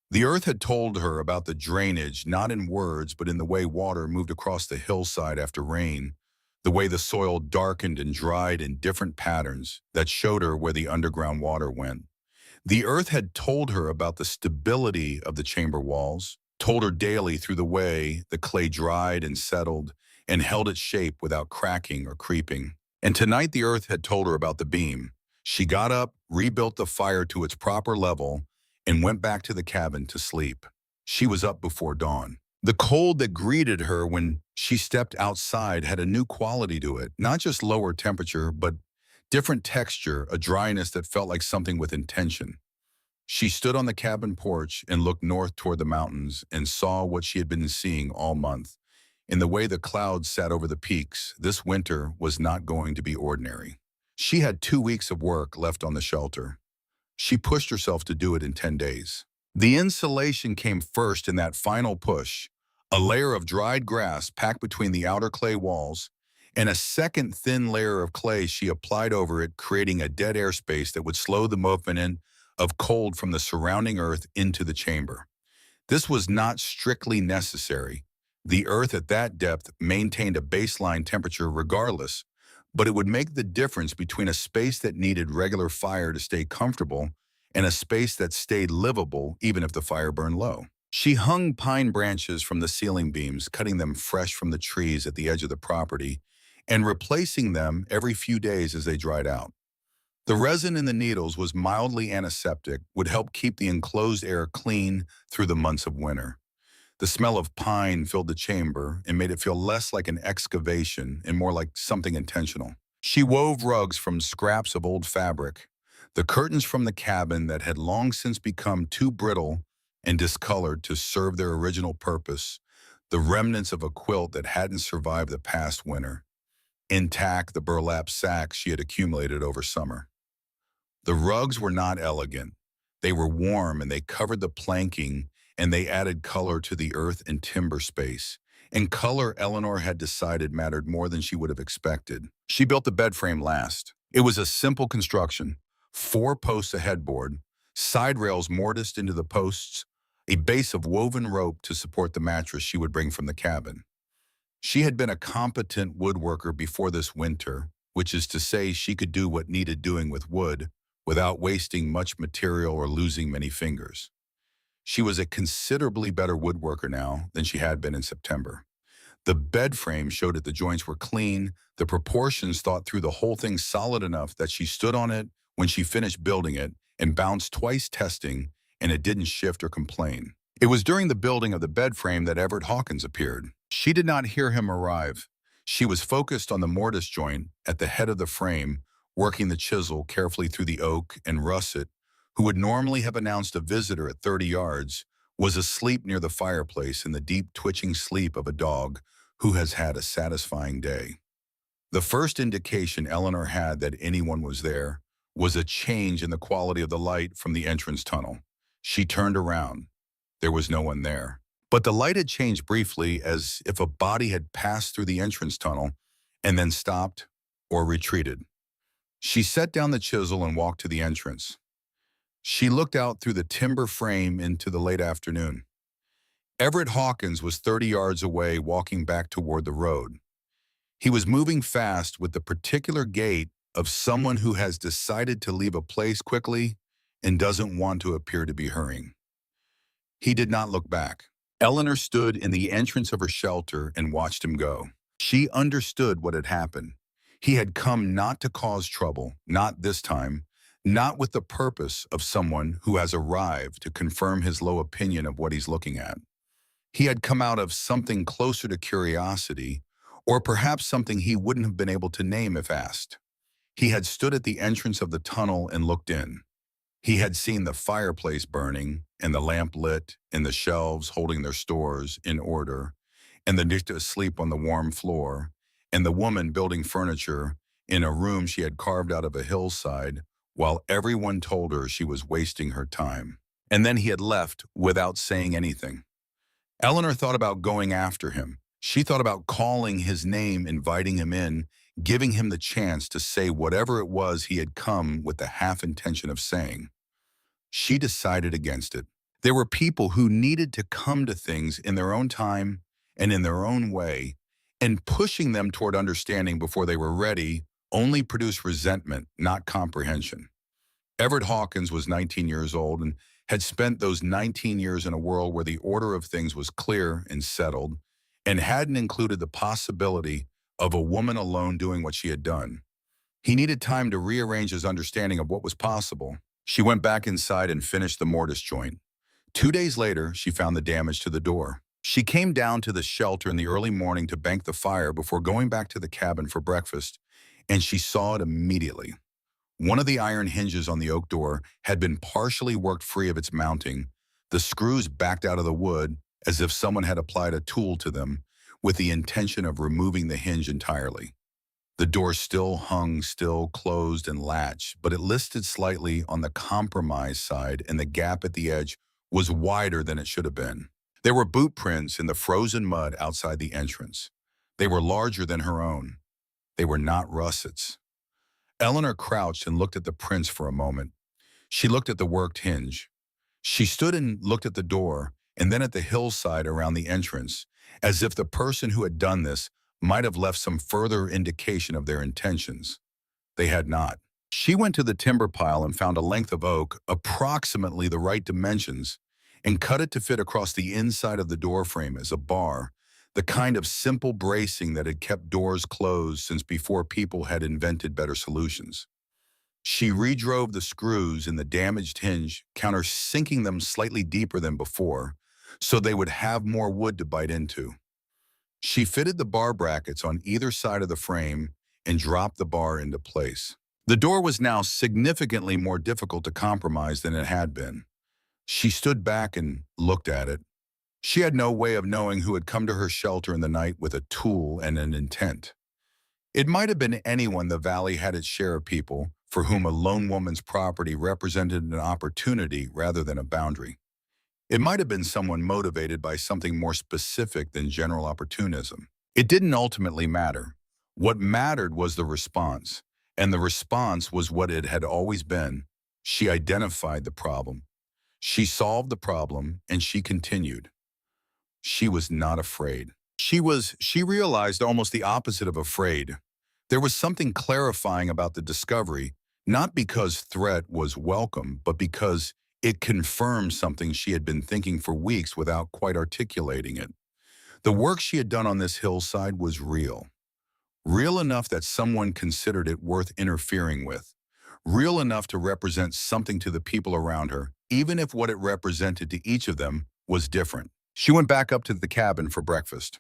The earth had told her about the drainage, not in words, but in the way water moved across the hillside after rain, the way the soil darkened and dried in different patterns that showed her where the underground water went. The earth had told her about the stability of the chamber walls, told her daily through the way the clay dried and settled and held its shape without cracking or creeping. And tonight the earth had told her about the beam. She got up, rebuilt the fire to its proper level, and went back to the cabin to sleep. She was up before dawn. The cold that greeted her when she stepped outside had a new quality to it, not just lower temperature, but different texture, a dryness that felt like something with intention. She stood on the cabin porch and looked north toward the mountains and saw what she had been seeing all month. In the way the clouds sat over the peaks, this winter was not going to be ordinary. She had 2 weeks of work left on the shelter. She pushed herself to do it in 10 days. The insulation came first in that final push, a layer of dried grass packed between the outer clay walls, and a second thin layer of clay she applied over it, creating a dead air space that would slow the movement of cold from the surrounding earth into the chamber. This was not strictly necessary. The earth at that depth maintained a baseline temperature regardless, but it would make the difference between a space that needed regular fire to stay comfortable and a space that stayed livable even if the fire burned low. She hung pine branches from the ceiling beams, cutting them fresh from the trees at the edge of the property, and replacing them every few days as they dried out. The resin in the needles was mildly antiseptic, would help keep the enclosed air clean through the months of winter. The smell of pine filled the chamber and made it feel less like an excavation and more like something intentional. She wove rugs from scraps of old fabric, the curtains from the cabin that had long since become too brittle and discolored to serve their original purpose, the remnants of a quilt that hadn't survived the past winter, intact the burlap sacks she had accumulated over summer. The rugs were not elegant. They were warm and they covered the planking and they added color to the earth and timber space. And color Eleanor had decided mattered more than she would have expected. She built the bed frame last. It was a simple construction. 4 posts a headboard, side rails mortised into the posts, a base of woven rope to support the mattress she would bring from the cabin. She had been a competent woodworker before this winter, which is to say she could do what needed doing with wood without wasting much material or losing many fingers. She was a considerably better woodworker now than she had been in September. The bed frame showed that the joints were clean, the proportions thought through, the whole thing solid enough that she stood on it when she finished building it and bounced twice testing, and it didn't shift or complain. It was during the building of the bed frame that Everett Hawkins appeared. She did not hear him arrive. She was focused on the mortise joint at the head of the frame, working the chisel carefully through the oak, and Russet, who would normally have announced a visitor at 30 yards, was asleep near the fireplace in the deep twitching sleep of a dog who has had a satisfying day. The first indication Eleanor had that anyone was there was a change in the quality of the light from the entrance tunnel. She turned around. There was no one there. But the light had changed briefly, as if a body had passed through the entrance tunnel and then stopped or retreated. She set down the chisel and walked to the entrance. She looked out through the timber frame into the late afternoon. Everett Hawkins was 30 yards away, walking back toward the road. He was moving fast with the particular gait of someone who has decided to leave a place quickly and doesn't want to appear to be hurrying. He did not look back. Eleanor stood in the entrance of her shelter and watched him go. She understood what had happened. He had come not to cause trouble, not this time, not with the purpose of someone who has arrived to confirm his low opinion of what he's looking at. He had come out of something closer to curiosity, or perhaps something he wouldn't have been able to name if asked. He had stood at the entrance of the tunnel and looked in. He had seen the fireplace burning, and the lamp lit, and the shelves holding their stores in order, and the niche asleep on the warm floor, and the woman building furniture in a room she had carved out of a hillside, while everyone told her she was wasting her time. And then he had left without saying anything. Eleanor thought about going after him. She thought about calling his name, inviting him in, giving him the chance to say whatever it was he had come with the half intention of saying. She decided against it. There were people who needed to come to things in their own time and in their own way, and pushing them toward understanding before they were ready only produced resentment, not comprehension. Everett Hawkins was 19 years old and had spent those 19 years in a world where the order of things was clear and settled and hadn't included the possibility of a woman alone doing what she had done. He needed time to rearrange his understanding of what was possible. She went back inside and finished the mortise joint. 2 days later, she found the damage to the door. She came down to the shelter in the early morning to bank the fire before going back to the cabin for breakfast, and she saw it immediately. One of the iron hinges on the oak door had been partially worked free of its mounting, the screws backed out of the wood as if someone had applied a tool to them with the intention of removing the hinge entirely. The door still hung, still closed and latched, but it listed slightly on the compromise side, and the gap at the edge was wider than it should have been. There were boot prints in the frozen mud outside the entrance. They were larger than her own. They were not russets. Eleanor crouched and looked at the prints for a moment. She looked at the worked hinge. She stood and looked at the door and then at the hillside around the entrance, as if the person who had done this might have left some further indication of their intentions. They had not. She went to the timber pile and found a length of oak, approximately the right dimensions, and cut it to fit across the inside of the door frame as a bar, the kind of simple bracing that had kept doors closed since before people had invented better solutions. She redrove the screws in the damaged hinge, countersinking them slightly deeper than before, so they would have more wood to bite into. She fitted the bar brackets on either side of the frame and dropped the bar into place. The door was now significantly more difficult to compromise than it had been. She stood back and looked at it. She had no way of knowing who had come to her shelter in the night with a tool and an intent. It might have been anyone. The valley had its share of people for whom a lone woman's property represented an opportunity rather than a boundary. It might have been someone motivated by something more specific than general opportunism. It didn't ultimately matter. What mattered was the response, and the response was what it had always been. She identified the problem. She solved the problem, and she continued. She was not afraid. She realized almost the opposite of afraid. There was something clarifying about the discovery, not because threat was welcome, but because it confirmed something she had been thinking for weeks without quite articulating it. The work she had done on this hillside was real. Real enough that someone considered it worth interfering with. Real enough to represent something to the people around her, even if what it represented to each of them was different. She went back up to the cabin for breakfast.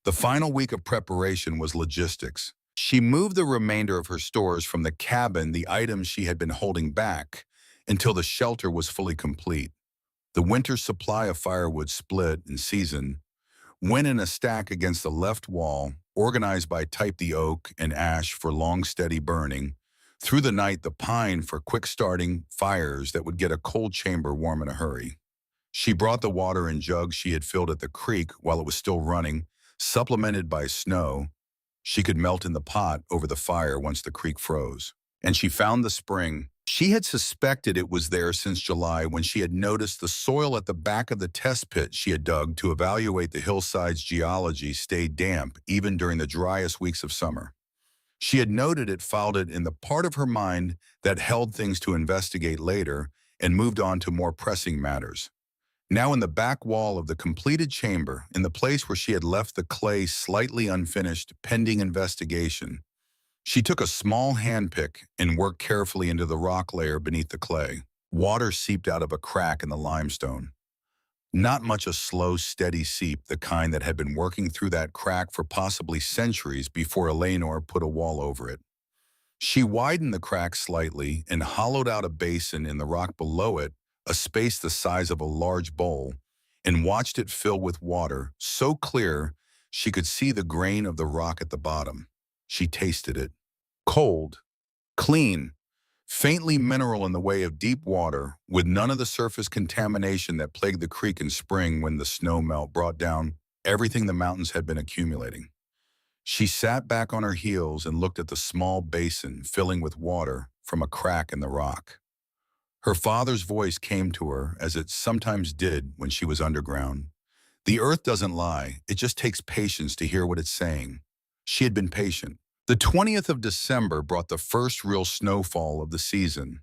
The final week of preparation was logistics. She moved the remainder of her stores from the cabin, the items she had been holding back, until the shelter was fully complete. The winter supply of firewood split in season, went in a stack against the left wall, organized by type the oak and ash for long steady burning, through the night the pine for quick starting fires that would get a cold chamber warm in a hurry. She brought the water in jugs she had filled at the creek while it was still running, supplemented by snow. She could melt in the pot over the fire once the creek froze. And she found the spring. She had suspected it was there since July when she had noticed the soil at the back of the test pit she had dug to evaluate the hillside's geology stayed damp even during the driest weeks of summer. She had noted it, filed it in the part of her mind that held things to investigate later, and moved on to more pressing matters. Now in the back wall of the completed chamber, in the place where she had left the clay slightly unfinished, pending investigation, she took a small handpick and worked carefully into the rock layer beneath the clay. Water seeped out of a crack in the limestone. Not much a slow, steady seep, the kind that had been working through that crack for possibly centuries before Eleanor put a wall over it. She widened the crack slightly and hollowed out a basin in the rock below it, a space the size of a large bowl, and watched it fill with water, so clear she could see the grain of the rock at the bottom. She tasted it. Cold, clean, faintly mineral in the way of deep water, with none of the surface contamination that plagued the creek in spring when the snow melt brought down everything the mountains had been accumulating. She sat back on her heels and looked at the small basin filling with water from a crack in the rock. Her father's voice came to her as it sometimes did when she was underground. The earth doesn't lie, it just takes patience to hear what it's saying. She had been patient. The 20th of December brought the first real snowfall of the season.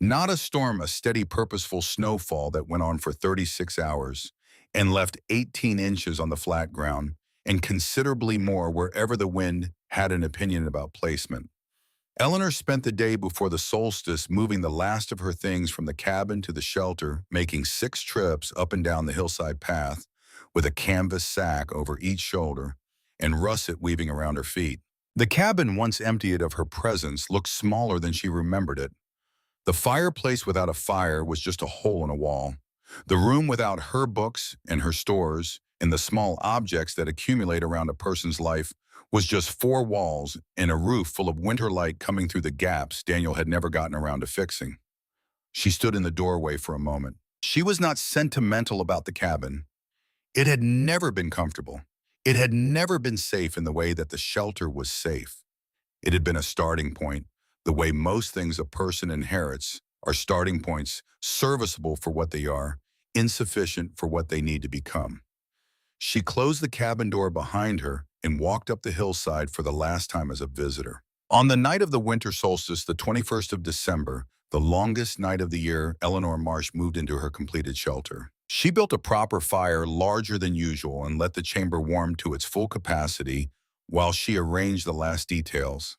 Not a storm, a steady, purposeful snowfall that went on for 36 hours and left 18 inches on the flat ground and considerably more wherever the wind had an opinion about placement. Eleanor spent the day before the solstice moving the last of her things from the cabin to the shelter, making 6 trips up and down the hillside path with a canvas sack over each shoulder and russet weaving around her feet. The cabin, once emptied of her presence, looked smaller than she remembered it. The fireplace without a fire was just a hole in a wall. The room without her books and her stores and the small objects that accumulate around a person's life was just 4 walls and a roof full of winter light coming through the gaps Daniel had never gotten around to fixing. She stood in the doorway for a moment. She was not sentimental about the cabin. It had never been comfortable. It had never been safe in the way that the shelter was safe. It had been a starting point, the way most things a person inherits are starting points, serviceable for what they are, insufficient for what they need to become. She closed the cabin door behind her and walked up the hillside for the last time as a visitor. On the night of the winter solstice, the 21st of December, the longest night of the year, Eleanor Marsh moved into her completed shelter. She built a proper fire larger than usual and let the chamber warm to its full capacity while she arranged the last details.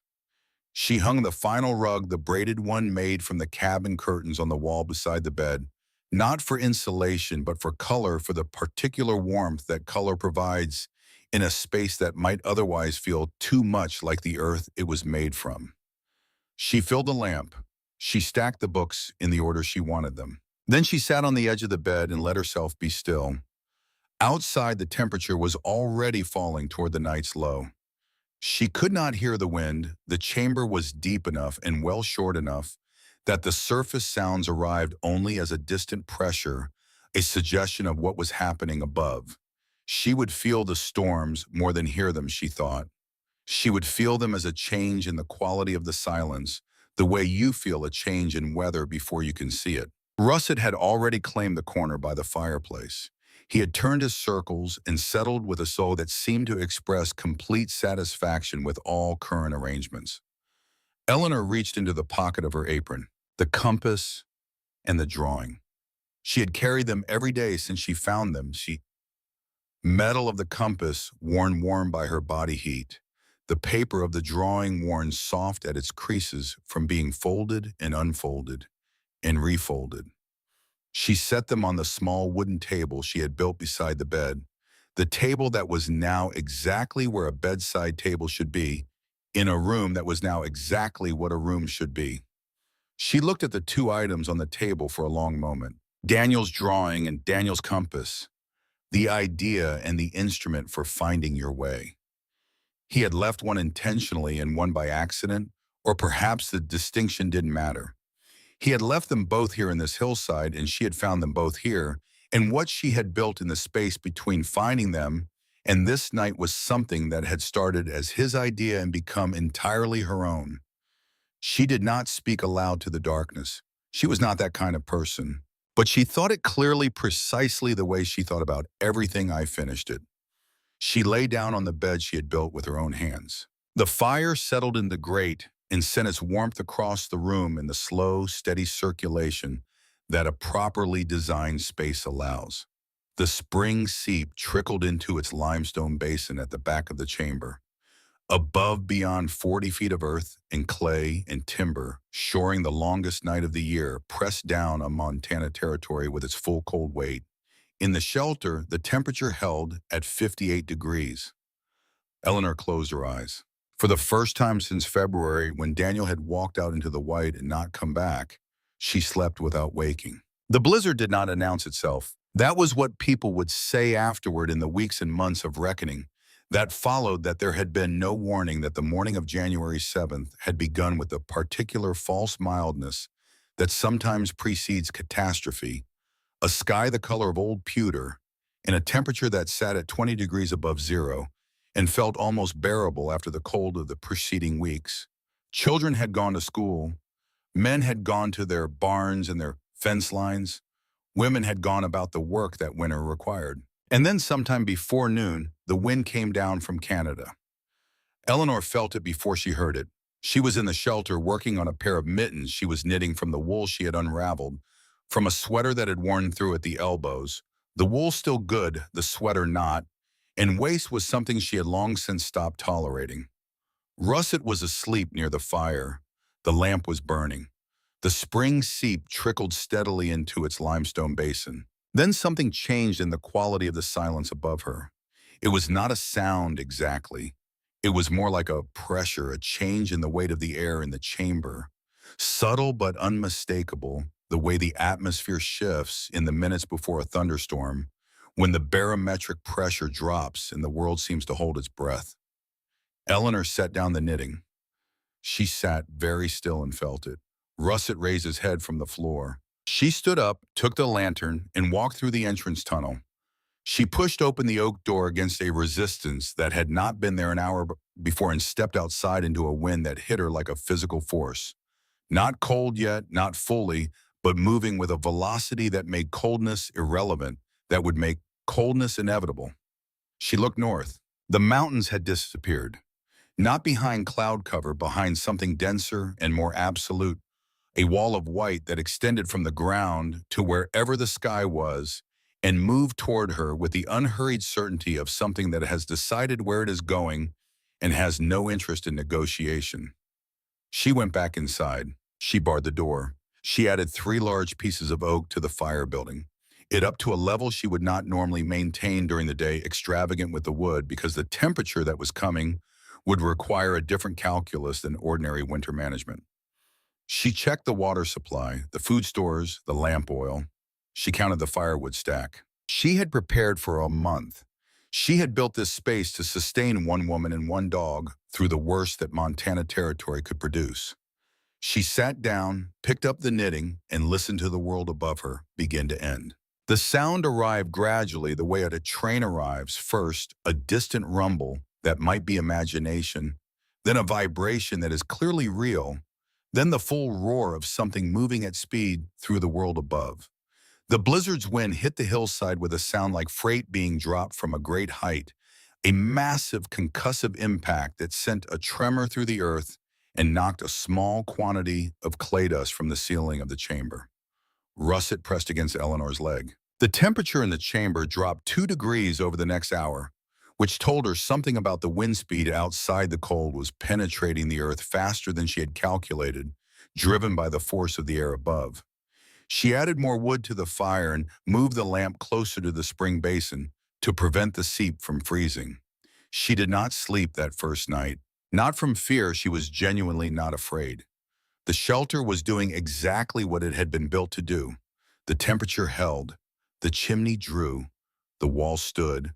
She hung the final rug, the braided one made from the cabin curtains, on the wall beside the bed, not for insulation, but for color, for the particular warmth that color provides in a space that might otherwise feel too much like the earth it was made from. She filled the lamp. She stacked the books in the order she wanted them. Then she sat on the edge of the bed and let herself be still. Outside, the temperature was already falling toward the night's low. She could not hear the wind. The chamber was deep enough and well shored enough that the surface sounds arrived only as a distant pressure, a suggestion of what was happening above. She would feel the storms more than hear them, she thought. She would feel them as a change in the quality of the silence, the way you feel a change in weather before you can see it. Russet had already claimed the corner by the fireplace. He had turned his circles and settled with a soul that seemed to express complete satisfaction with all current arrangements. Eleanor reached into the pocket of her apron, the compass and the drawing. She had carried them every day since she found them. Metal of the compass worn warm by her body heat, the paper of the drawing worn soft at its creases from being folded and unfolded and refolded. She set them on the small wooden table she had built beside the bed, the table that was now exactly where a bedside table should be, in a room that was now exactly what a room should be. She looked at the 2 items on the table for a long moment, Daniel's drawing and Daniel's compass, the idea and the instrument for finding your way. He had left one intentionally and one by accident, or perhaps the distinction didn't matter. He had left them both here in this hillside, and she had found them both here, and what she had built in the space between finding them and this night was something that had started as his idea and become entirely her own. She did not speak aloud to the darkness. She was not that kind of person. But she thought it clearly, precisely the way she thought about everything I finished it. She lay down on the bed she had built with her own hands. The fire settled in the grate and sent its warmth across the room in the slow, steady circulation that a properly designed space allows. The spring seep trickled into its limestone basin at the back of the chamber. Above, beyond 40 feet of earth and clay and timber, shoring the longest night of the year, pressed down on Montana territory with its full cold weight. In the shelter, the temperature held at 58 degrees. Eleanor closed her eyes. For the first time since February, when Daniel had walked out into the white and not come back, she slept without waking. The blizzard did not announce itself. That was what people would say afterward in the weeks and months of reckoning that followed, that there had been no warning that the morning of January 7th had begun with the particular false mildness that sometimes precedes catastrophe, a sky the color of old pewter, in a temperature that sat at 20 degrees above zero and felt almost bearable after the cold of the preceding weeks. Children had gone to school, men had gone to their barns and their fence lines, women had gone about the work that winter required. And then sometime before noon, the wind came down from Canada. Eleanor felt it before she heard it. She was in the shelter working on a pair of mittens she was knitting from the wool she had unraveled, from a sweater that had worn through at the elbows. The wool still good, the sweater not, and waste was something she had long since stopped tolerating. Russet was asleep near the fire. The lamp was burning. The spring seep trickled steadily into its limestone basin. Then something changed in the quality of the silence above her. It was not a sound exactly. It was more like a pressure, a change in the weight of the air in the chamber. Subtle but unmistakable, the way the atmosphere shifts in the minutes before a thunderstorm, when the barometric pressure drops and the world seems to hold its breath. Eleanor set down the knitting. She sat very still and felt it. Russet raised his head from the floor. She stood up, took the lantern, and walked through the entrance tunnel. She pushed open the oak door against a resistance that had not been there an hour before and stepped outside into a wind that hit her like a physical force. Not cold yet, not fully, but moving with a velocity that made coldness irrelevant, that would make coldness inevitable. She looked north. The mountains had disappeared. Not behind cloud cover, behind something denser and more absolute, a wall of white that extended from the ground to wherever the sky was and moved toward her with the unhurried certainty of something that has decided where it is going and has no interest in negotiation. She went back inside. She barred the door. She added 3 large pieces of oak to the fire building, it up to a level she would not normally maintain during the day, extravagant with the wood, because the temperature that was coming would require a different calculus than ordinary winter management. She checked the water supply, the food stores, the lamp oil. She counted the firewood stack. She had prepared for a month. She had built this space to sustain 1 woman and 1 dog through the worst that Montana Territory could produce. She sat down, picked up the knitting, and listened to the world above her begin to end. The sound arrived gradually, the way a train arrives, first a distant rumble that might be imagination, then a vibration that is clearly real, then the full roar of something moving at speed through the world above. The blizzard's wind hit the hillside with a sound like freight being dropped from a great height, a massive concussive impact that sent a tremor through the earth and knocked a small quantity of clay dust from the ceiling of the chamber. Russet pressed against Eleanor's leg. The temperature in the chamber dropped 2 degrees over the next hour, which told her something about the wind speed outside the cold was penetrating the earth faster than she had calculated, driven by the force of the air above. She added more wood to the fire and moved the lamp closer to the spring basin to prevent the seep from freezing. She did not sleep that first night. Not from fear, she was genuinely not afraid. The shelter was doing exactly what it had been built to do. The temperature held, the chimney drew, the wall stood,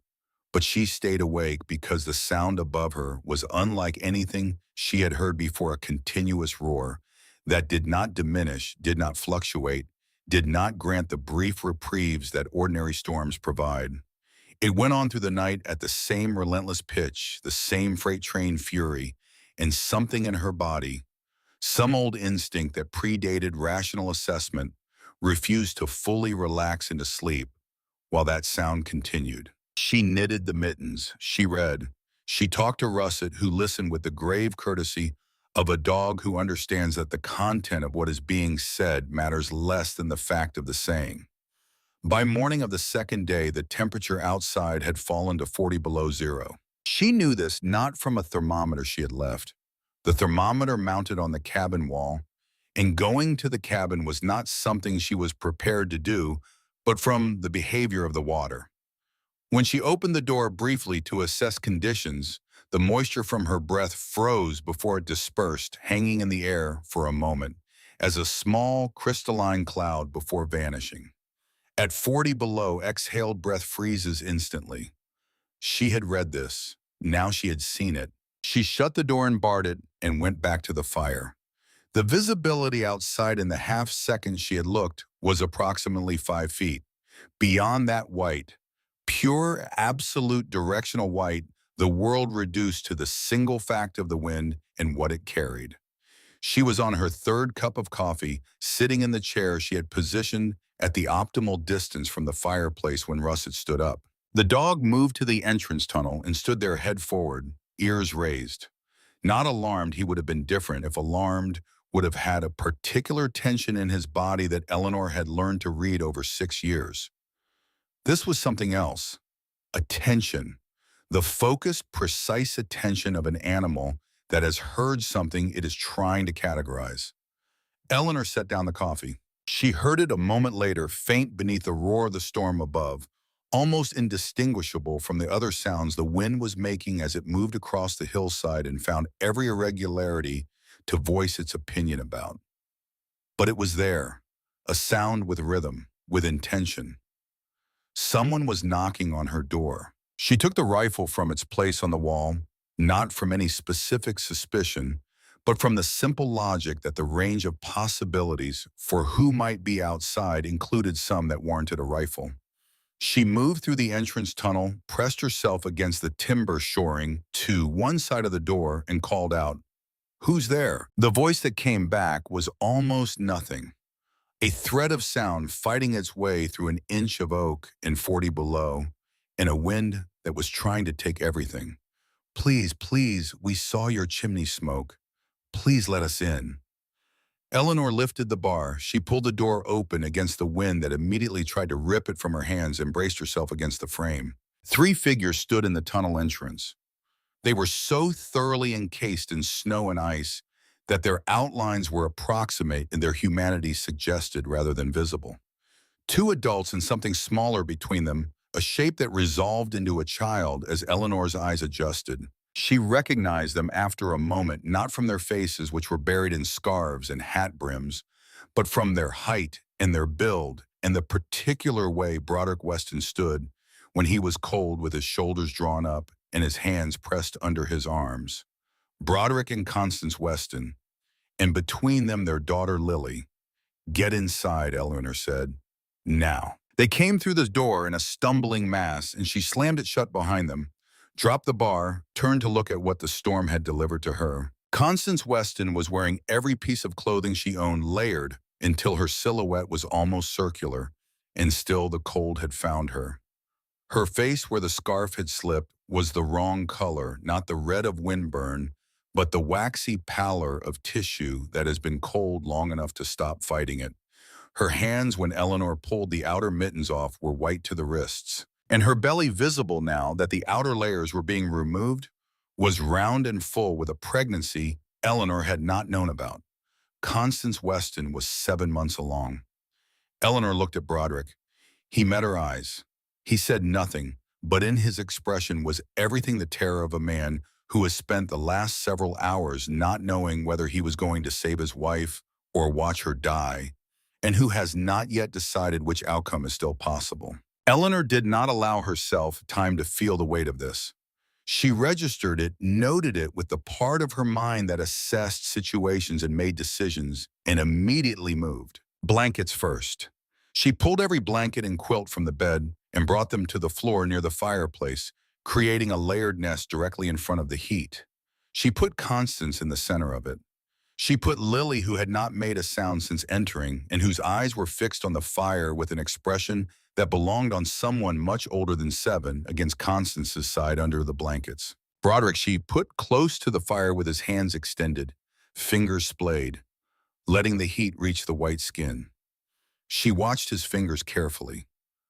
but she stayed awake because the sound above her was unlike anything she had heard before, a continuous roar that did not diminish, did not fluctuate, did not grant the brief reprieves that ordinary storms provide. It went on through the night at the same relentless pitch, the same freight train fury, and something in her body, some old instinct that predated rational assessment, refused to fully relax into sleep while that sound continued. She knitted the mittens, she read, she talked to Russet, who listened with the grave courtesy of a dog who understands that the content of what is being said matters less than the fact of the saying. By morning of the second day, the temperature outside had fallen to 40 below zero. She knew this not from a thermometer she had left. The thermometer mounted on the cabin wall, and going to the cabin was not something she was prepared to do, but from the behavior of the water. When she opened the door briefly to assess conditions, the moisture from her breath froze before it dispersed, hanging in the air for a moment, as a small crystalline cloud before vanishing. At 40 below, exhaled breath freezes instantly. She had read this. Now she had seen it. She shut the door and barred it and went back to the fire. The visibility outside in the half second she had looked was approximately 5 feet. Beyond that white, Pure, absolute directional white, the world reduced to the single fact of the wind and what it carried. She was on her third cup of coffee, sitting in the chair she had positioned at the optimal distance from the fireplace when Russ had stood up. The dog moved to the entrance tunnel and stood there head forward, ears raised. Not alarmed, he would have been different if alarmed would have had a particular tension in his body that Eleanor had learned to read over 6 years. This was something else. Attention. The focused, precise attention of an animal that has heard something it is trying to categorize. Eleanor set down the coffee. She heard it a moment later, faint beneath the roar of the storm above, almost indistinguishable from the other sounds the wind was making as it moved across the hillside and found every irregularity to voice its opinion about. But it was there, a sound with rhythm, with intention. Someone was knocking on her door. She took the rifle from its place on the wall, not from any specific suspicion, but from the simple logic that the range of possibilities for who might be outside included some that warranted a rifle. She moved through the entrance tunnel, pressed herself against the timber shoring to one side of the door, and called out, "Who's there?" The voice that came back was almost nothing. A thread of sound fighting its way through an inch of oak and 40 below, in a wind that was trying to take everything. "Please, please, we saw your chimney smoke. Please let us in." Eleanor lifted the bar. She pulled the door open against the wind that immediately tried to rip it from her hands and braced herself against the frame. 3 figures stood in the tunnel entrance. They were so thoroughly encased in snow and ice that their outlines were approximate and their humanity suggested rather than visible. 2 adults and something smaller between them, a shape that resolved into a child as Eleanor's eyes adjusted. She recognized them after a moment, not from their faces, which were buried in scarves and hat brims, but from their height and their build and the particular way Broderick Weston stood when he was cold with his shoulders drawn up and his hands pressed under his arms. Broderick and Constance Weston, and between them their daughter Lily. "Get inside," Eleanor said. "Now." They came through the door in a stumbling mass, and she slammed it shut behind them, dropped the bar, turned to look at what the storm had delivered to her. Constance Weston was wearing every piece of clothing she owned layered until her silhouette was almost circular, and still the cold had found her. Her face, where the scarf had slipped, was the wrong color, not the red of windburn, but the waxy pallor of tissue that has been cold long enough to stop fighting it. Her hands, when Eleanor pulled the outer mittens off, were white to the wrists, and her belly, visible now that the outer layers were being removed, was round and full with a pregnancy Eleanor had not known about. Constance Weston was 7 months along. Eleanor looked at Broderick. He met her eyes. He said nothing, but in his expression was everything the terror of a man who has spent the last several hours not knowing whether he was going to save his wife or watch her die, and who has not yet decided which outcome is still possible. Eleanor did not allow herself time to feel the weight of this. She registered it, noted it with the part of her mind that assessed situations and made decisions, and immediately moved. Blankets first. She pulled every blanket and quilt from the bed and brought them to the floor near the fireplace, creating a layered nest directly in front of the heat. She put Constance in the center of it. She put Lily, who had not made a sound since entering, and whose eyes were fixed on the fire with an expression that belonged on someone much older than 7, against Constance's side under the blankets. Broderick she put close to the fire with his hands extended, fingers splayed, letting the heat reach the white skin. She watched his fingers carefully.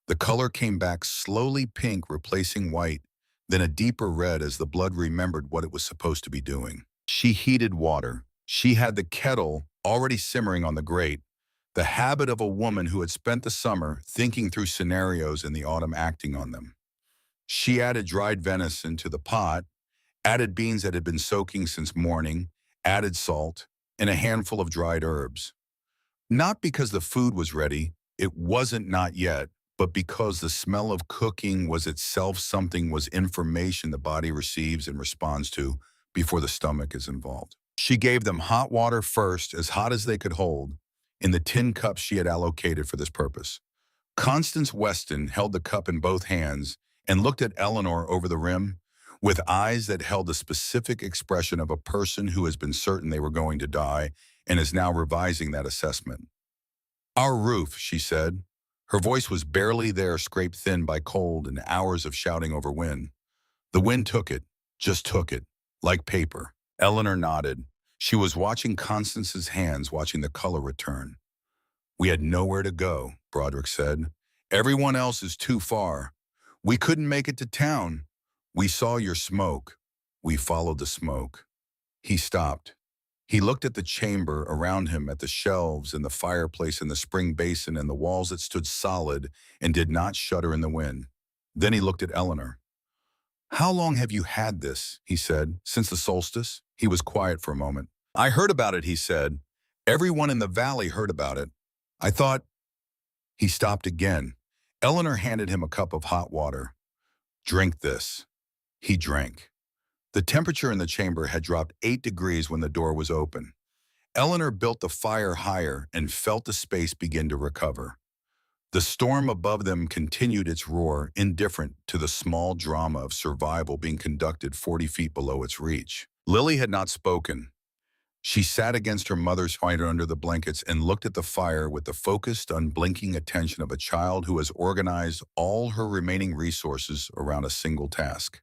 The color came back slowly pink, replacing white, then a deeper red as the blood remembered what it was supposed to be doing. She heated water. She had the kettle already simmering on the grate, the habit of a woman who had spent the summer thinking through scenarios and the autumn acting on them. She added dried venison to the pot, added beans that had been soaking since morning, added salt, and a handful of dried herbs. Not because the food was ready, it wasn't not yet, but because the smell of cooking was itself something, was information the body receives and responds to before the stomach is involved. She gave them hot water first, as hot as they could hold, in the tin cups she had allocated for this purpose. Constance Weston held the cup in both hands and looked at Eleanor over the rim with eyes that held the specific expression of a person who has been certain they were going to die and is now revising that assessment. "Our roof," she said. Her voice was barely there, scraped thin by cold and hours of shouting over wind. "The wind took it, just took it, like paper." Eleanor nodded. She was watching Constance's hands, watching the color return. "We had nowhere to go," Broderick said. "Everyone else is too far. We couldn't make it to town. We saw your smoke. We followed the smoke." He stopped. He looked at the chamber around him, at the shelves and the fireplace and the spring basin and the walls that stood solid and did not shudder in the wind. Then he looked at Eleanor. "How long have you had this?" he said. "Since the solstice?" He was quiet for a moment. "I heard about it," he said. "Everyone in the valley heard about it. I thought—" He stopped again. Eleanor handed him a cup of hot water. "Drink this." He drank. The temperature in the chamber had dropped 8 degrees when the door was open. Eleanor built the fire higher and felt the space begin to recover. The storm above them continued its roar, indifferent to the small drama of survival being conducted 40 feet below its reach. Lily had not spoken. She sat against her mother's fighter under the blankets and looked at the fire with the focused, unblinking attention of a child who has organized all her remaining resources around a single task.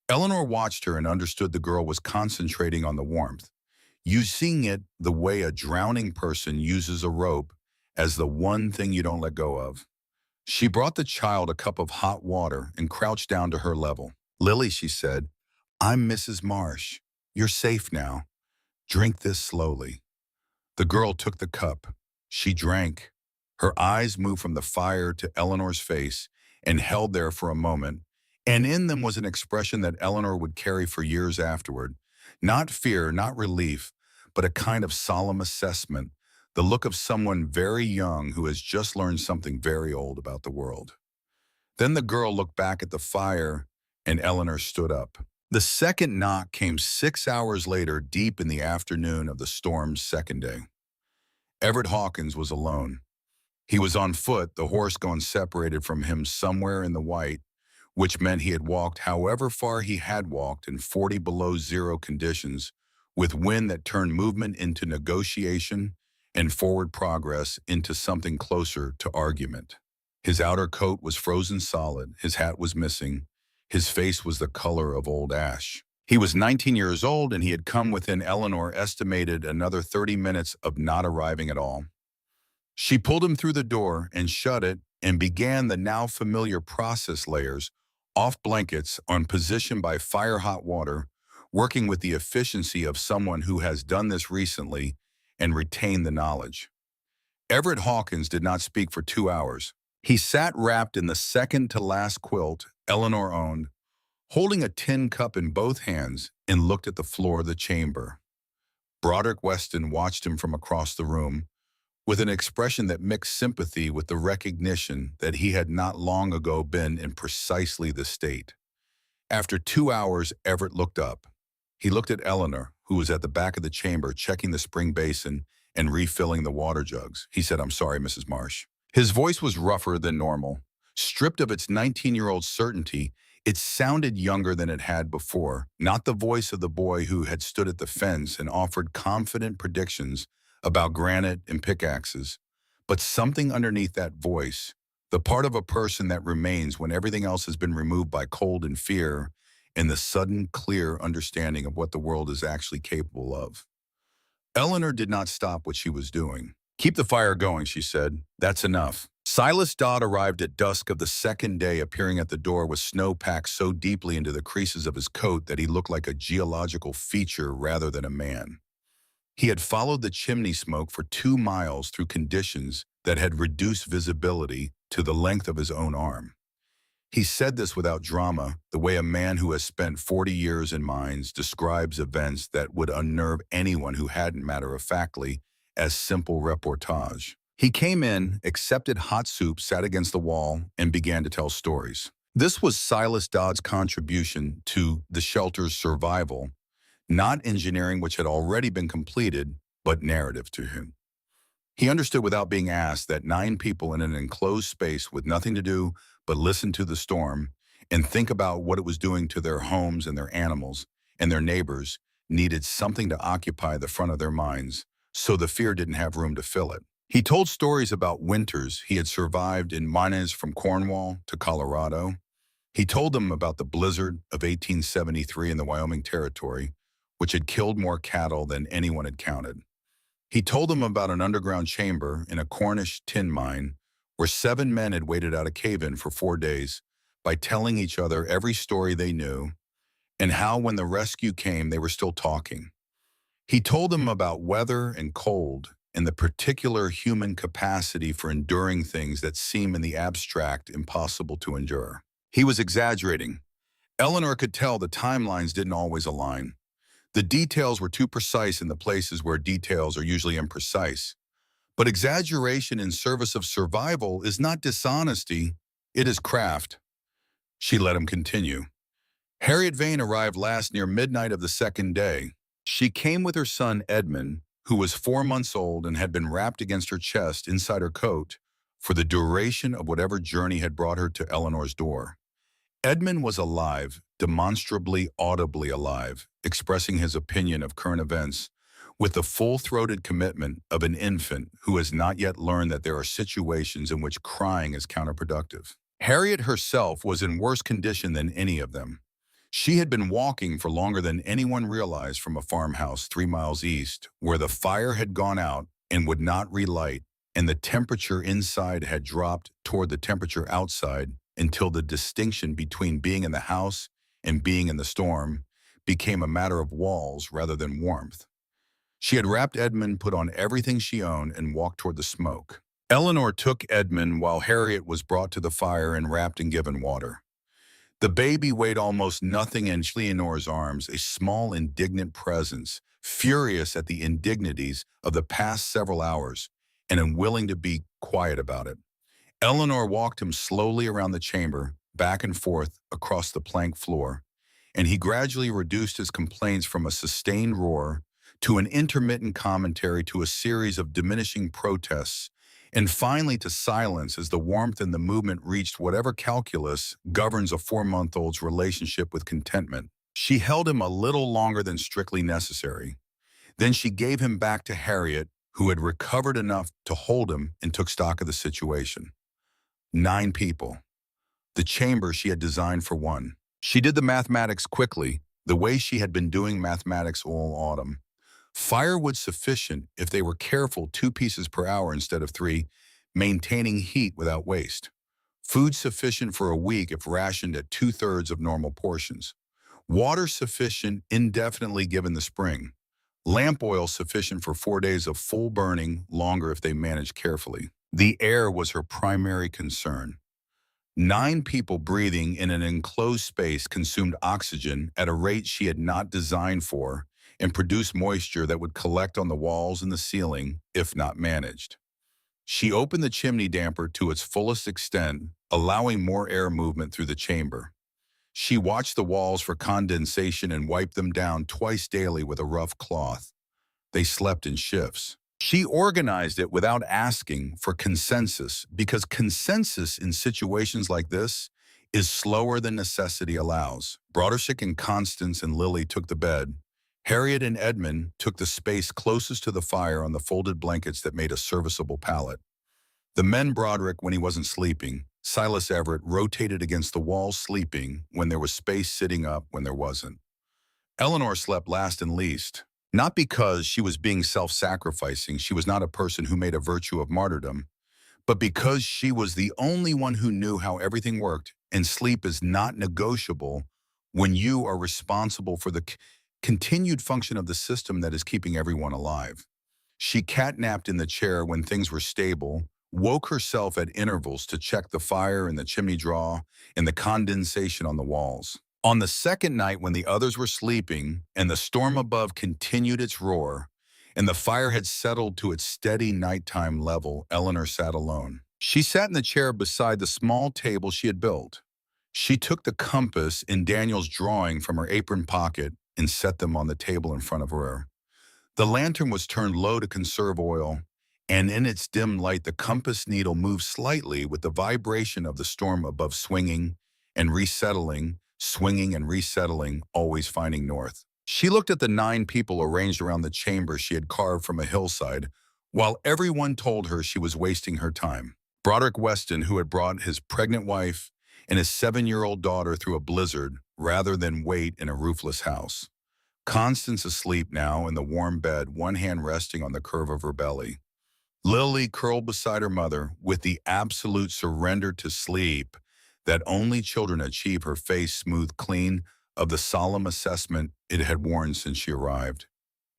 Eleanor watched her and understood the girl was concentrating on the warmth, using it the way a drowning person uses a rope as the one thing you don't let go of. She brought the child a cup of hot water and crouched down to her level. "Lily," she said, "I'm Mrs. Marsh. You're safe now. Drink this slowly." The girl took the cup. She drank. Her eyes moved from the fire to Eleanor's face and held there for a moment, and in them was an expression that Eleanor would carry for years afterward. Not fear, not relief, but a kind of solemn assessment, the look of someone very young who has just learned something very old about the world. Then the girl looked back at the fire, and Eleanor stood up. The second knock came 6 hours later, deep in the afternoon of the storm's second day. Everett Hawkins was alone. He was on foot, the horse gone separated from him somewhere in the white, which meant he had walked however far he had walked in 40 below zero conditions, with wind that turned movement into negotiation and forward progress into something closer to argument. His outer coat was frozen solid, his hat was missing, his face was the color of old ash. He was 19 years old, and he had come within, Eleanor estimated, another 30 minutes of not arriving at all. She pulled him through the door and shut it and began the now familiar process layers, off blankets on position by fire-hot water, working with the efficiency of someone who has done this recently and retained the knowledge. Everett Hawkins did not speak for 2 hours. He sat wrapped in the second-to-last quilt Eleanor owned, holding a tin cup in both hands, and looked at the floor of the chamber. Broderick Weston watched him from across the room, with an expression that mixed sympathy with the recognition that he had not long ago been in precisely this state. After 2 hours, Everett looked up. He looked at Eleanor, who was at the back of the chamber checking the spring basin and refilling the water jugs. He said, "I'm sorry, Mrs. Marsh." His voice was rougher than normal. Stripped of its 19-year-old certainty, it sounded younger than it had before, not the voice of the boy who had stood at the fence and offered confident predictions about granite and pickaxes, but something underneath that voice, the part of a person that remains when everything else has been removed by cold and fear, and the sudden, clear understanding of what the world is actually capable of. Eleanor did not stop what she was doing. "Keep the fire going," she said. "That's enough." Silas Dodd arrived at dusk of the second day, appearing at the door with snow packed so deeply into the creases of his coat that he looked like a geological feature rather than a man. He had followed the chimney smoke for 2 miles through conditions that had reduced visibility to the length of his own arm. He said this without drama, the way a man who has spent 40 years in mines describes events that would unnerve anyone who hadn't matter-of-factly as simple reportage. He came in, accepted hot soup, sat against the wall, and began to tell stories. This was Silas Dodd's contribution to the shelter's survival, not engineering which had already been completed, but narrative to him. He understood without being asked that 9 people in an enclosed space with nothing to do but listen to the storm and think about what it was doing to their homes and their animals and their neighbors needed something to occupy the front of their minds so the fear didn't have room to fill it. He told stories about winters he had survived in mines from Cornwall to Colorado. He told them about the blizzard of 1873 in the Wyoming Territory, which had killed more cattle than anyone had counted. He told them about an underground chamber in a Cornish tin mine where 7 men had waited out a cave-in for 4 days by telling each other every story they knew and how when the rescue came they were still talking. He told them about weather and cold and the particular human capacity for enduring things that seem in the abstract impossible to endure. He was exaggerating. Eleanor could tell the timelines didn't always align. The details were too precise in the places where details are usually imprecise. But exaggeration in service of survival is not dishonesty, it is craft. She let him continue. Harriet Vane arrived last near midnight of the second day. She came with her son Edmund, who was 4 months old and had been wrapped against her chest inside her coat for the duration of whatever journey had brought her to Eleanor's door. Edmund was alive, demonstrably audibly alive, expressing his opinion of current events with the full-throated commitment of an infant who has not yet learned that there are situations in which crying is counterproductive. Harriet herself was in worse condition than any of them. She had been walking for longer than anyone realized from a farmhouse 3 miles east, where the fire had gone out and would not relight, and the temperature inside had dropped toward the temperature outside until the distinction between being in the house and being in the storm became a matter of walls rather than warmth. She had wrapped Edmund, put on everything she owned, and walked toward the smoke. Eleanor took Edmund while Harriet was brought to the fire and wrapped and given water. The baby weighed almost nothing in Eleanor's arms, a small, indignant presence, furious at the indignities of the past several hours and unwilling to be quiet about it. Eleanor walked him slowly around the chamber, back and forth across the plank floor, and he gradually reduced his complaints from a sustained roar to an intermittent commentary to a series of diminishing protests, and finally to silence as the warmth and the movement reached whatever calculus governs a 4-month-old's relationship with contentment. She held him a little longer than strictly necessary. Then she gave him back to Harriet, who had recovered enough to hold him, and took stock of the situation. 9 people. The chamber she had designed for one. She did the mathematics quickly, the way she had been doing mathematics all autumn. Firewood sufficient if they were careful, 2 pieces per hour instead of 3, maintaining heat without waste. Food sufficient for a week if rationed at 2/3 of normal portions. Water sufficient indefinitely given the spring. Lamp oil sufficient for 4 days of full burning, longer if they managed carefully. The air was her primary concern. 9 people breathing in an enclosed space consumed oxygen at a rate she had not designed for and produced moisture that would collect on the walls and the ceiling if not managed. She opened the chimney damper to its fullest extent, allowing more air movement through the chamber. She watched the walls for condensation and wiped them down twice daily with a rough cloth. They slept in shifts. She organized it without asking for consensus, because consensus in situations like this is slower than necessity allows. Broderick and Constance and Lily took the bed. Harriet and Edmund took the space closest to the fire on the folded blankets that made a serviceable pallet. The men Broderick when he wasn't sleeping. Silas Everett rotated against the wall sleeping when there was space, sitting up when there wasn't. Eleanor slept last and least. Not because she was being self-sacrificing, she was not a person who made a virtue of martyrdom, but because she was the only one who knew how everything worked, and sleep is not negotiable when you are responsible for the continued function of the system that is keeping everyone alive. She catnapped in the chair when things were stable, woke herself at intervals to check the fire in the chimney draw and the condensation on the walls. On the second night, when the others were sleeping and the storm above continued its roar and the fire had settled to its steady nighttime level, Eleanor sat alone. She sat in the chair beside the small table she had built. She took the compass in Daniel's drawing from her apron pocket and set them on the table in front of her. The lantern was turned low to conserve oil, And in its dim light, the compass needle moved slightly with the vibration of the storm above, swinging and resettling, always finding north. She looked at the 9 people arranged around the chamber she had carved from a hillside, while everyone told her she was wasting her time. Broderick Weston, who had brought his pregnant wife and his 7-year-old daughter through a blizzard rather than wait in a roofless house. Constance asleep now in the warm bed, one hand resting on the curve of her belly. Lily curled beside her mother with the absolute surrender to sleep that only children achieve, her face smooth clean of the solemn assessment it had worn since she arrived.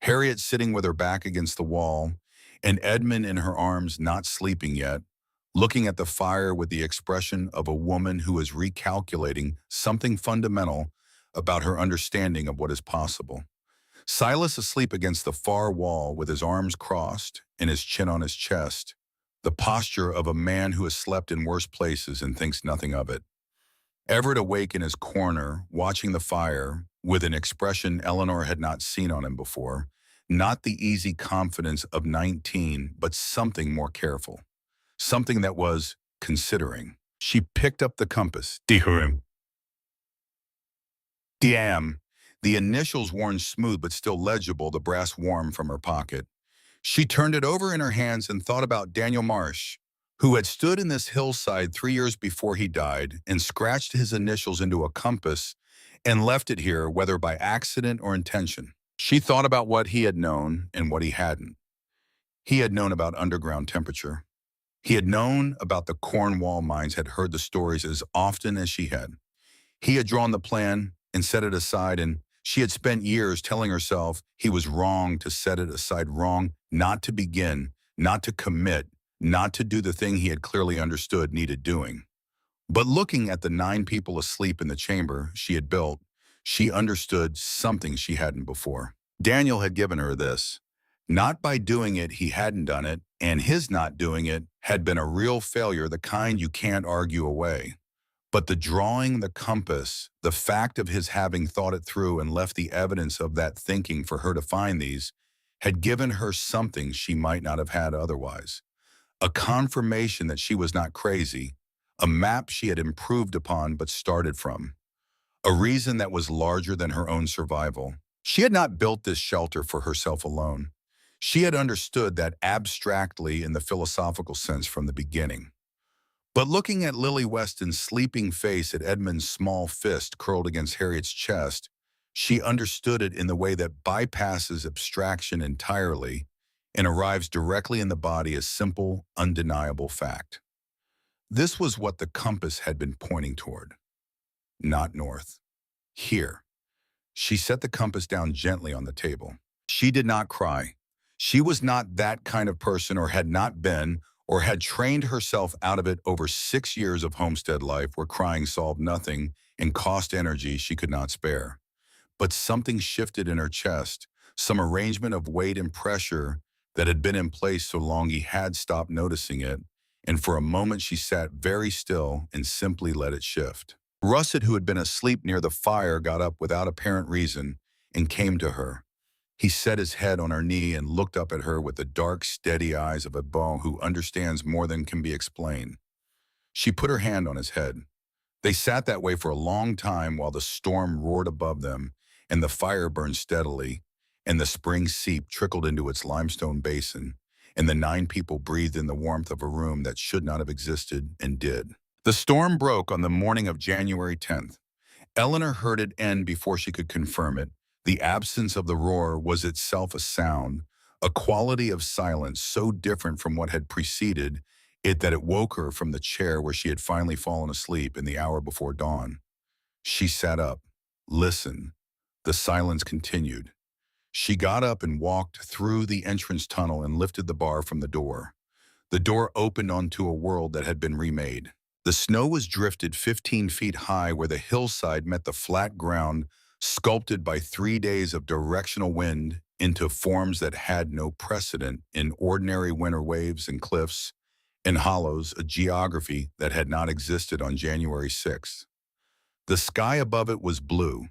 Harriet sitting with her back against the wall, and Edmund in her arms, not sleeping yet, looking at the fire with the expression of a woman who is recalculating something fundamental about her understanding of what is possible. Silas asleep against the far wall with his arms crossed and his chin on his chest, the posture of a man who has slept in worse places and thinks nothing of it. Everett awake in his corner, watching the fire, with an expression Eleanor had not seen on him before, not the easy confidence of 19, but something more careful, something that was considering. She picked up the compass. Damn. The initials worn smooth but still legible, the brass warm from her pocket. She turned it over in her hands and thought about Daniel Marsh, who had stood in this hillside 3 years before he died and scratched his initials into a compass and left it here, whether by accident or intention. She thought about what he had known and what he hadn't. He had known about underground temperature. He had known about the Cornwall mines, had heard the stories as often as she had. He had drawn the plan and set it aside, and she had spent years telling herself he was wrong to set it aside, wrong not to begin, not to commit, not to do the thing he had clearly understood needed doing. But looking at the 9 people asleep in the chamber she had built, she understood something she hadn't before. Daniel had given her this. Not by doing it, he hadn't done it, and his not doing it had been a real failure, the kind you can't argue away. But the drawing the compass, the fact of his having thought it through and left the evidence of that thinking for her to find these, had given her something she might not have had otherwise. A confirmation that she was not crazy, a map she had improved upon but started from, a reason that was larger than her own survival. She had not built this shelter for herself alone. She had understood that abstractly in the philosophical sense from the beginning. But looking at Lily Weston's sleeping face, at Edmund's small fist curled against Harriet's chest, she understood it in the way that bypasses abstraction entirely and arrives directly in the body as simple, undeniable fact. This was what the compass had been pointing toward. Not north. Here. She set the compass down gently on the table. She did not cry. She was not that kind of person, or had not been, or had trained herself out of it over 6 years of homestead life where crying solved nothing and cost energy she could not spare. But something shifted in her chest, some arrangement of weight and pressure that had been in place so long he had stopped noticing it, and for a moment she sat very still and simply let it shift. Russet, who had been asleep near the fire, got up without apparent reason and came to her. He set his head on her knee and looked up at her with the dark, steady eyes of a beau who understands more than can be explained. She put her hand on his head. They sat that way for a long time while the storm roared above them and the fire burned steadily and the spring seep trickled into its limestone basin, and the 9 people breathed in the warmth of a room that should not have existed and did. The storm broke on the morning of January 10th. Eleanor heard it end before she could confirm it. The absence of the roar was itself a sound, a quality of silence so different from what had preceded it that it woke her from the chair where she had finally fallen asleep in the hour before dawn. She sat up, listened. The silence continued. She got up and walked through the entrance tunnel and lifted the bar from the door. The door opened onto a world that had been remade. The snow was drifted 15 feet high where the hillside met the flat ground, sculpted by 3 days of directional wind into forms that had no precedent in ordinary winter waves and cliffs and hollows, a geography that had not existed on January 6th. The sky above it was blue,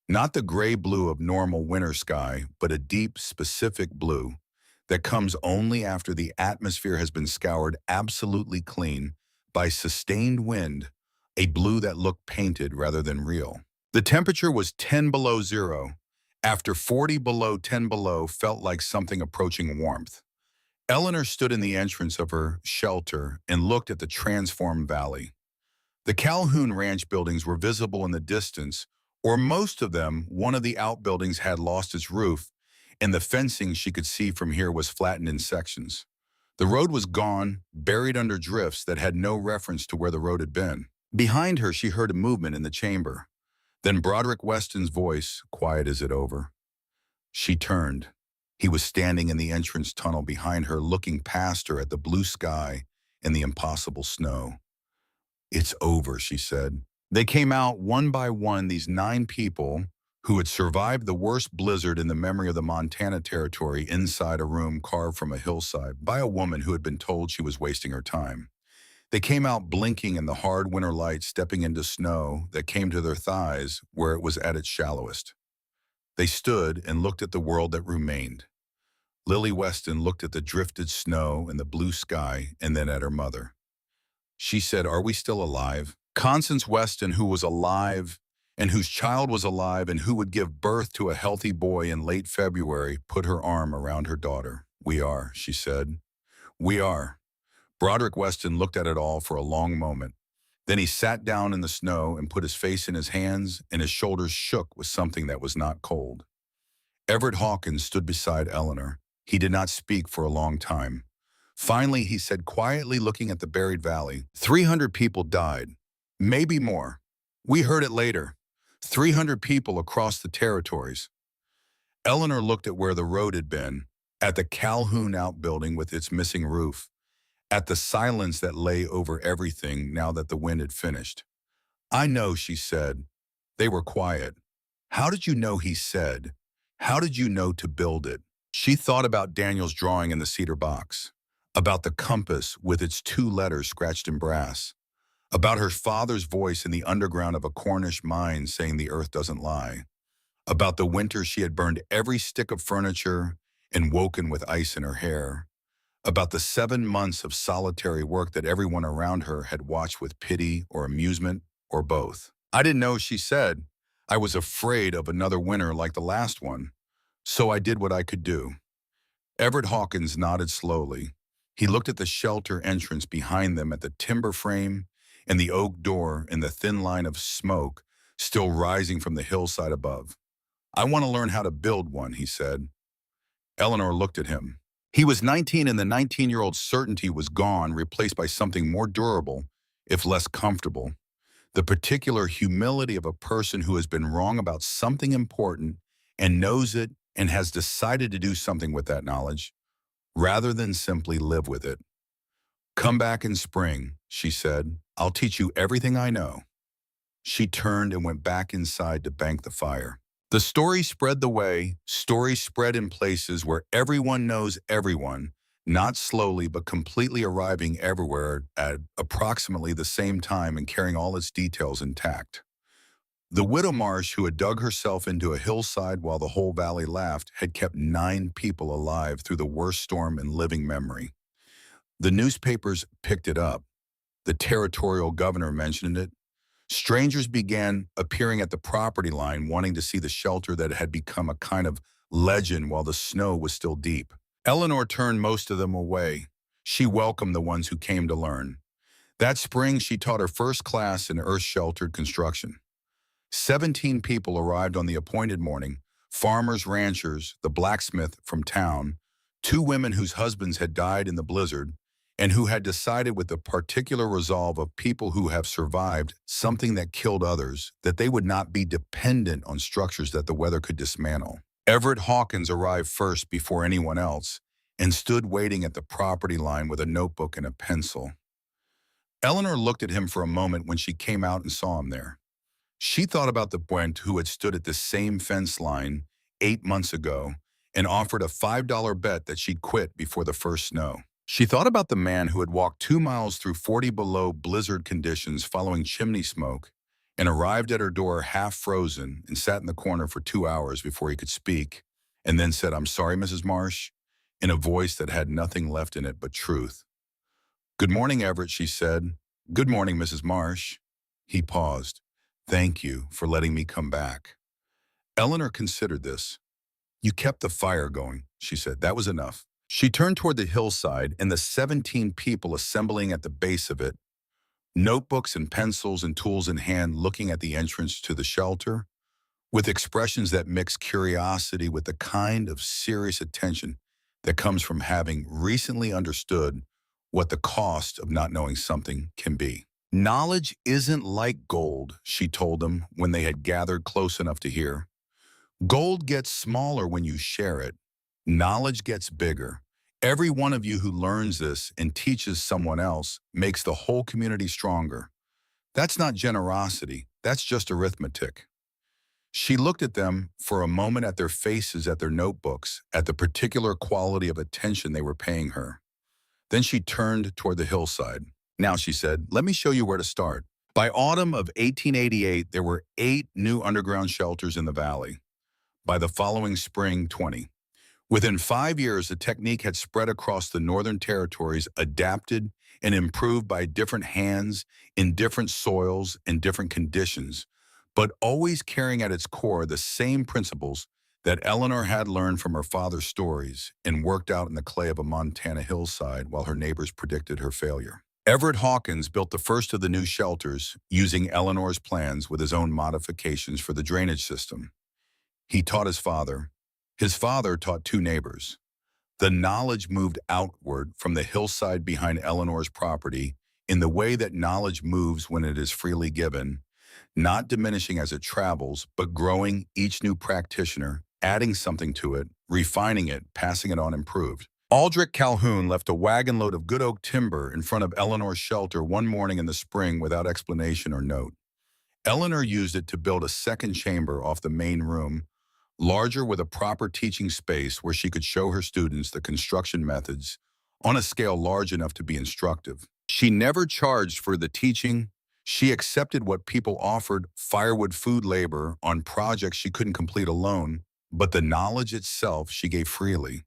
not the gray blue of normal winter sky, but a deep, specific blue, that comes only after the atmosphere has been scoured absolutely clean by sustained wind, a blue that looked painted rather than real. The temperature was 10 below zero. After 40 below, 10 below felt like something approaching warmth. Eleanor stood in the entrance of her shelter and looked at the transformed valley. The Calhoun Ranch buildings were visible in the distance, or most of them. One of the outbuildings had lost its roof, and the fencing she could see from here was flattened in sections. The road was gone, buried under drifts that had no reference to where the road had been. Behind her, she heard a movement in the chamber. Then Broderick Weston's voice, quiet as it over. She turned. He was standing in the entrance tunnel behind her, looking past her at the blue sky and the impossible snow. "It's over," she said. They came out one by one, these 9 people who had survived the worst blizzard in the memory of the Montana Territory, inside a room carved from a hillside by a woman who had been told she was wasting her time. They came out blinking in the hard winter light, stepping into snow that came to their thighs where it was at its shallowest. They stood and looked at the world that remained. Lily Weston looked at the drifted snow and the blue sky and then at her mother. She said, "Are we still alive?" Constance Weston, who was alive and whose child was alive and who would give birth to a healthy boy in late February, put her arm around her daughter. "We are," she said. "We are." Broderick Weston looked at it all for a long moment. Then he sat down in the snow and put his face in his hands, and his shoulders shook with something that was not cold. Everett Hawkins stood beside Eleanor. He did not speak for a long time. Finally, he said quietly, looking at the buried valley, 300 people died. Maybe more. We heard it later. 300 people across the territories. Eleanor looked at where the road had been, at the Calhoun outbuilding with its missing roof, at the silence that lay over everything now that the wind had finished. "I know," she said. They were quiet. "How did you know?" he said. "How did you know to build it?" She thought about Daniel's drawing in the cedar box, about the compass with its 2 letters scratched in brass, about her father's voice in the underground of a Cornish mine saying the earth doesn't lie, about the winter she had burned every stick of furniture and woken with ice in her hair, about the 7 months of solitary work that everyone around her had watched with pity or amusement or both. "I didn't know," she said. "I was afraid of another winter like the last one, so I did what I could do." Everett Hawkins nodded slowly. He looked at the shelter entrance behind them, at the timber frame and the oak door and the thin line of smoke still rising from the hillside above. "I want to learn how to build one," he said. Eleanor looked at him. He was 19, and the 19-year-old certainty was gone, replaced by something more durable, if less comfortable. The particular humility of a person who has been wrong about something important and knows it and has decided to do something with that knowledge, rather than simply live with it. "Come back in spring," she said. "I'll teach you everything I know." She turned and went back inside to bank the fire. The story spread the way. Stories spread in places where everyone knows everyone, not slowly but completely, arriving everywhere at approximately the same time and carrying all its details intact. The widow Marsh, who had dug herself into a hillside while the whole valley laughed, had kept 9 people alive through the worst storm in living memory. The newspapers picked it up. The territorial governor mentioned it. Strangers began appearing at the property line, wanting to see the shelter that had become a kind of legend while the snow was still deep. Eleanor turned most of them away. She welcomed the ones who came to learn. That spring, she taught her first class in earth-sheltered construction. 17 people arrived on the appointed morning: farmers, ranchers, the blacksmith from town, 2 women whose husbands had died in the blizzard, and who had decided, with the particular resolve of people who have survived something that killed others, that they would not be dependent on structures that the weather could dismantle. Everett Hawkins arrived first before anyone else and stood waiting at the property line with a notebook and a pencil. Eleanor looked at him for a moment when she came out and saw him there. She thought about the Brent who had stood at the same fence line 8 months ago and offered a $5 bet that she'd quit before the first snow. She thought about the man who had walked 2 miles through 40 below blizzard conditions following chimney smoke and arrived at her door half frozen and sat in the corner for 2 hours before he could speak, and then said, "I'm sorry, Mrs. Marsh. in a voice that had nothing left in it but truth. "Good morning, Everett," she said. "Good morning, Mrs. Marsh." He paused. "Thank you for letting me come back." Eleanor considered this. "You kept the fire going," she said. "That was enough." She turned toward the hillside and the 17 people assembling at the base of it, notebooks and pencils and tools in hand, looking at the entrance to the shelter, with expressions that mix curiosity with the kind of serious attention that comes from having recently understood what the cost of not knowing something can be. "Knowledge isn't like gold," she told them when they had gathered close enough to hear. "Gold gets smaller when you share it. Knowledge gets bigger. Every one of you who learns this and teaches someone else makes the whole community stronger. That's not generosity, that's just arithmetic." She looked at them for a moment, at their faces, at their notebooks, at the particular quality of attention they were paying her. Then she turned toward the hillside. "Now," she said, "let me show you where to start." By autumn of 1888, there were 8 new underground shelters in the valley. By the following spring, 20. Within 5 years, the technique had spread across the Northern Territories, adapted and improved by different hands in different soils and different conditions, but always carrying at its core the same principles that Eleanor had learned from her father's stories and worked out in the clay of a Montana hillside while her neighbors predicted her failure. Everett Hawkins built the first of the new shelters using Eleanor's plans with his own modifications for the drainage system. He taught his father. His father taught 2 neighbors. The knowledge moved outward from the hillside behind Eleanor's property in the way that knowledge moves when it is freely given, not diminishing as it travels, but growing each new practitioner, adding something to it, refining it, passing it on improved. Aldrich Calhoun left a wagon load of good oak timber in front of Eleanor's shelter one morning in the spring without explanation or note. Eleanor used it to build a second chamber off the main room, larger, with a proper teaching space where she could show her students the construction methods on a scale large enough to be instructive. She never charged for the teaching. She accepted what people offered, firewood, food, labor, on projects she couldn't complete alone, but the knowledge itself she gave freely.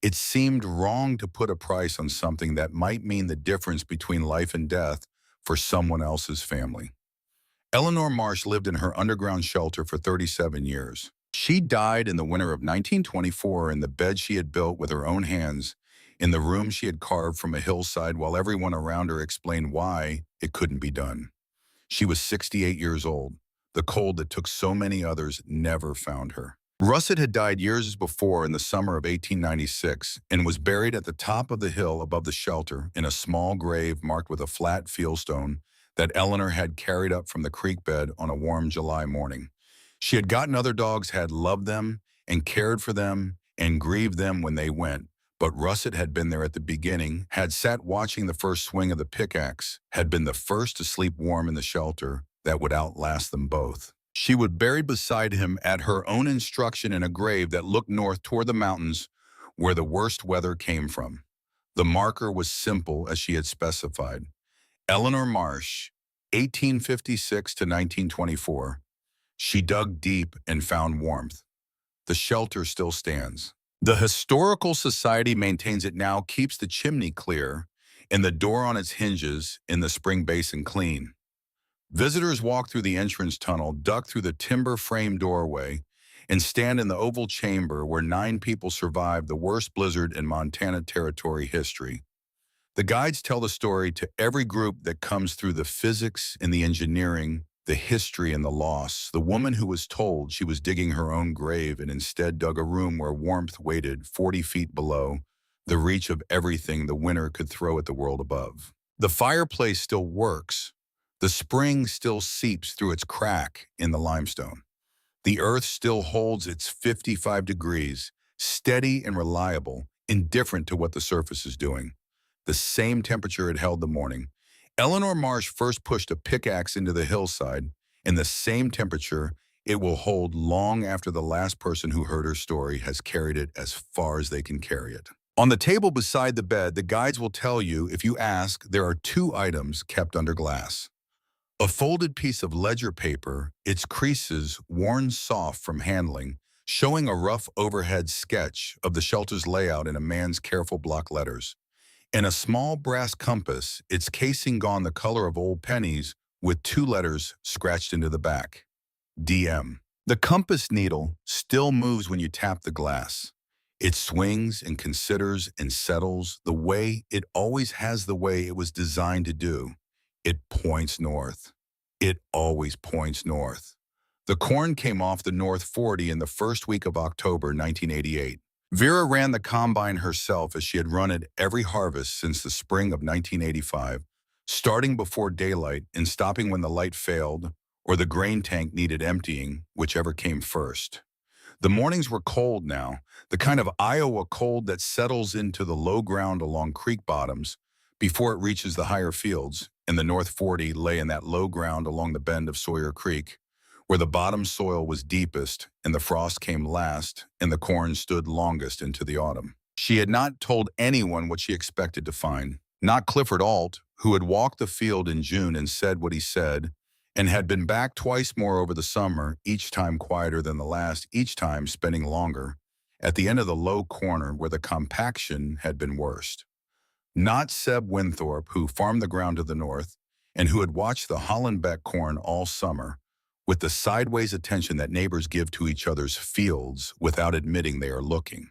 It seemed wrong to put a price on something that might mean the difference between life and death for someone else's family. Eleanor Marsh lived in her underground shelter for 37 years. She died in the winter of 1924 in the bed she had built with her own hands, in the room she had carved from a hillside, while everyone around her explained why it couldn't be done. She was 68 years old. The cold that took so many others never found her. Russet had died years before in the summer of 1896 and was buried at the top of the hill above the shelter in a small grave marked with a flat fieldstone that Eleanor had carried up from the creek bed on a warm July morning. She had gotten other dogs, had loved them and cared for them and grieved them when they went, but Russet had been there at the beginning, had sat watching the first swing of the pickaxe, had been the first to sleep warm in the shelter that would outlast them both. She was buried beside him at her own instruction in a grave that looked north toward the mountains where the worst weather came from. The marker was simple as she had specified. Eleanor Marsh, 1856 to 1924. She dug deep and found warmth. The shelter still stands. The Historical Society maintains it now, keeps the chimney clear and the door on its hinges in the spring basin clean. Visitors walk through the entrance tunnel, duck through the timber frame doorway, and stand in the oval chamber where 9 people survived the worst blizzard in Montana Territory history. The guides tell the story to every group that comes through: the physics and the engineering, the history and the loss. The woman who was told she was digging her own grave and instead dug a room where warmth waited 40 feet below the reach of everything the winter could throw at the world above. The fireplace still works. The spring still seeps through its crack in the limestone. The earth still holds its 55 degrees, steady and reliable, indifferent to what the surface is doing. The same temperature it held the morning Eleanor Marsh first pushed a pickaxe into the hillside, and the same temperature it will hold long after the last person who heard her story has carried it as far as they can carry it. On the table beside the bed, the guides will tell you, if you ask, there are 2 items kept under glass. A folded piece of ledger paper, its creases worn soft from handling, showing a rough overhead sketch of the shelter's layout in a man's careful block letters. In a small brass compass, its casing gone the color of old pennies, with two letters scratched into the back. DM. The compass needle still moves when you tap the glass. It swings and considers and settles the way it always has, the way it was designed to do. It points north. It always points north. The corn came off the North 40 in the first week of October 1988. Vera ran the combine herself, as she had run it every harvest since the spring of 1985, starting before daylight and stopping when the light failed or the grain tank needed emptying, whichever came first. The mornings were cold now, the kind of Iowa cold that settles into the low ground along creek bottoms before it reaches the higher fields, and the North 40 lay in that low ground along the bend of Sawyer Creek, where the bottom soil was deepest and the frost came last and the corn stood longest into the autumn. She had not told anyone what she expected to find, not Clifford Alt, who had walked the field in June and said what he said, and had been back twice more over the summer, each time quieter than the last, each time spending longer, at the end of the low corner where the compaction had been worst. Not Seb Winthorpe, who farmed the ground to the north, and who had watched the Hollenbeck corn all summer, with the sideways attention that neighbors give to each other's fields without admitting they are looking.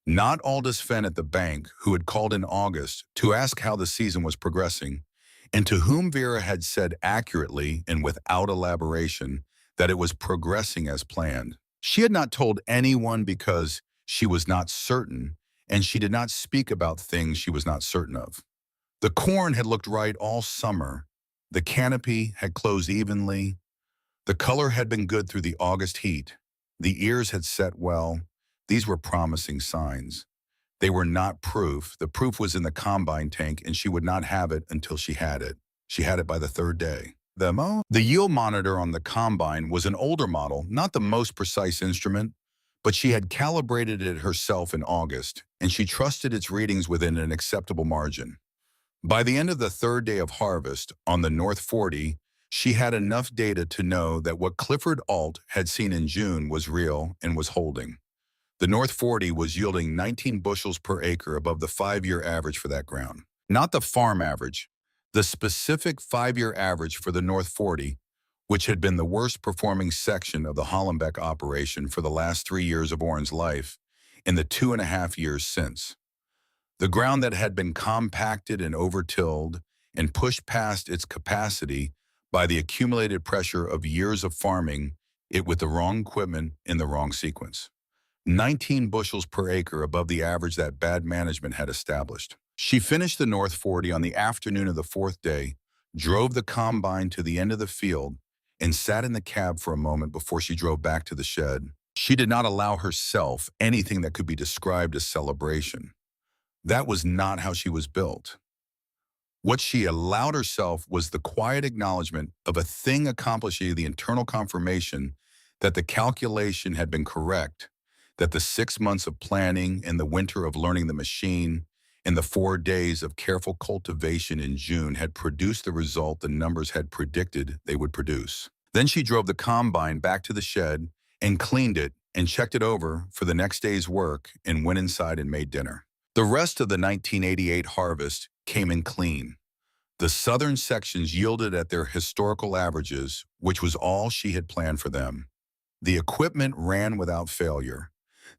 Not Aldous Fenn at the bank, who had called in August to ask how the season was progressing, and to whom Vera had said accurately and without elaboration that it was progressing as planned. She had not told anyone because she was not certain, and she did not speak about things she was not certain of. The corn had looked right all summer. The canopy had closed evenly. The color had been good through the August heat. The ears had set well. These were promising signs. They were not proof. The proof was in the combine tank, and she would not have it until she had it. She had it by the third day. The yield monitor on the combine was an older model, not the most precise instrument, but she had calibrated it herself in August, and she trusted its readings within an acceptable margin. By the end of the third day of harvest, on the North 40, she had enough data to know that what Clifford Alt had seen in June was real and was holding. The North 40 was yielding 19 bushels per acre above the 5-year average for that ground. Not the farm average, the specific 5-year average for the North 40, which had been the worst performing section of the Hollenbeck operation for the last 3 years of Orrin's life and the 2.5 years since. The ground that had been compacted and overtilled and pushed past its capacity by the accumulated pressure of years of farming it with the wrong equipment in the wrong sequence. 19 bushels per acre above the average that bad management had established. She finished the North 40 on the afternoon of the fourth day, drove the combine to the end of the field, and sat in the cab for a moment before she drove back to the shed. She did not allow herself anything that could be described as celebration. That was not how she was built. What she allowed herself was the quiet acknowledgement of a thing accomplishing the internal confirmation that the calculation had been correct, that the 6 months of planning and the winter of learning the machine and the 4 days of careful cultivation in June had produced the result the numbers had predicted they would produce. Then she drove the combine back to the shed and cleaned it and checked it over for the next day's work and went inside and made dinner. The rest of the 1988 harvest came in clean. The southern sections yielded at their historical averages, which was all she had planned for them. The equipment ran without failure.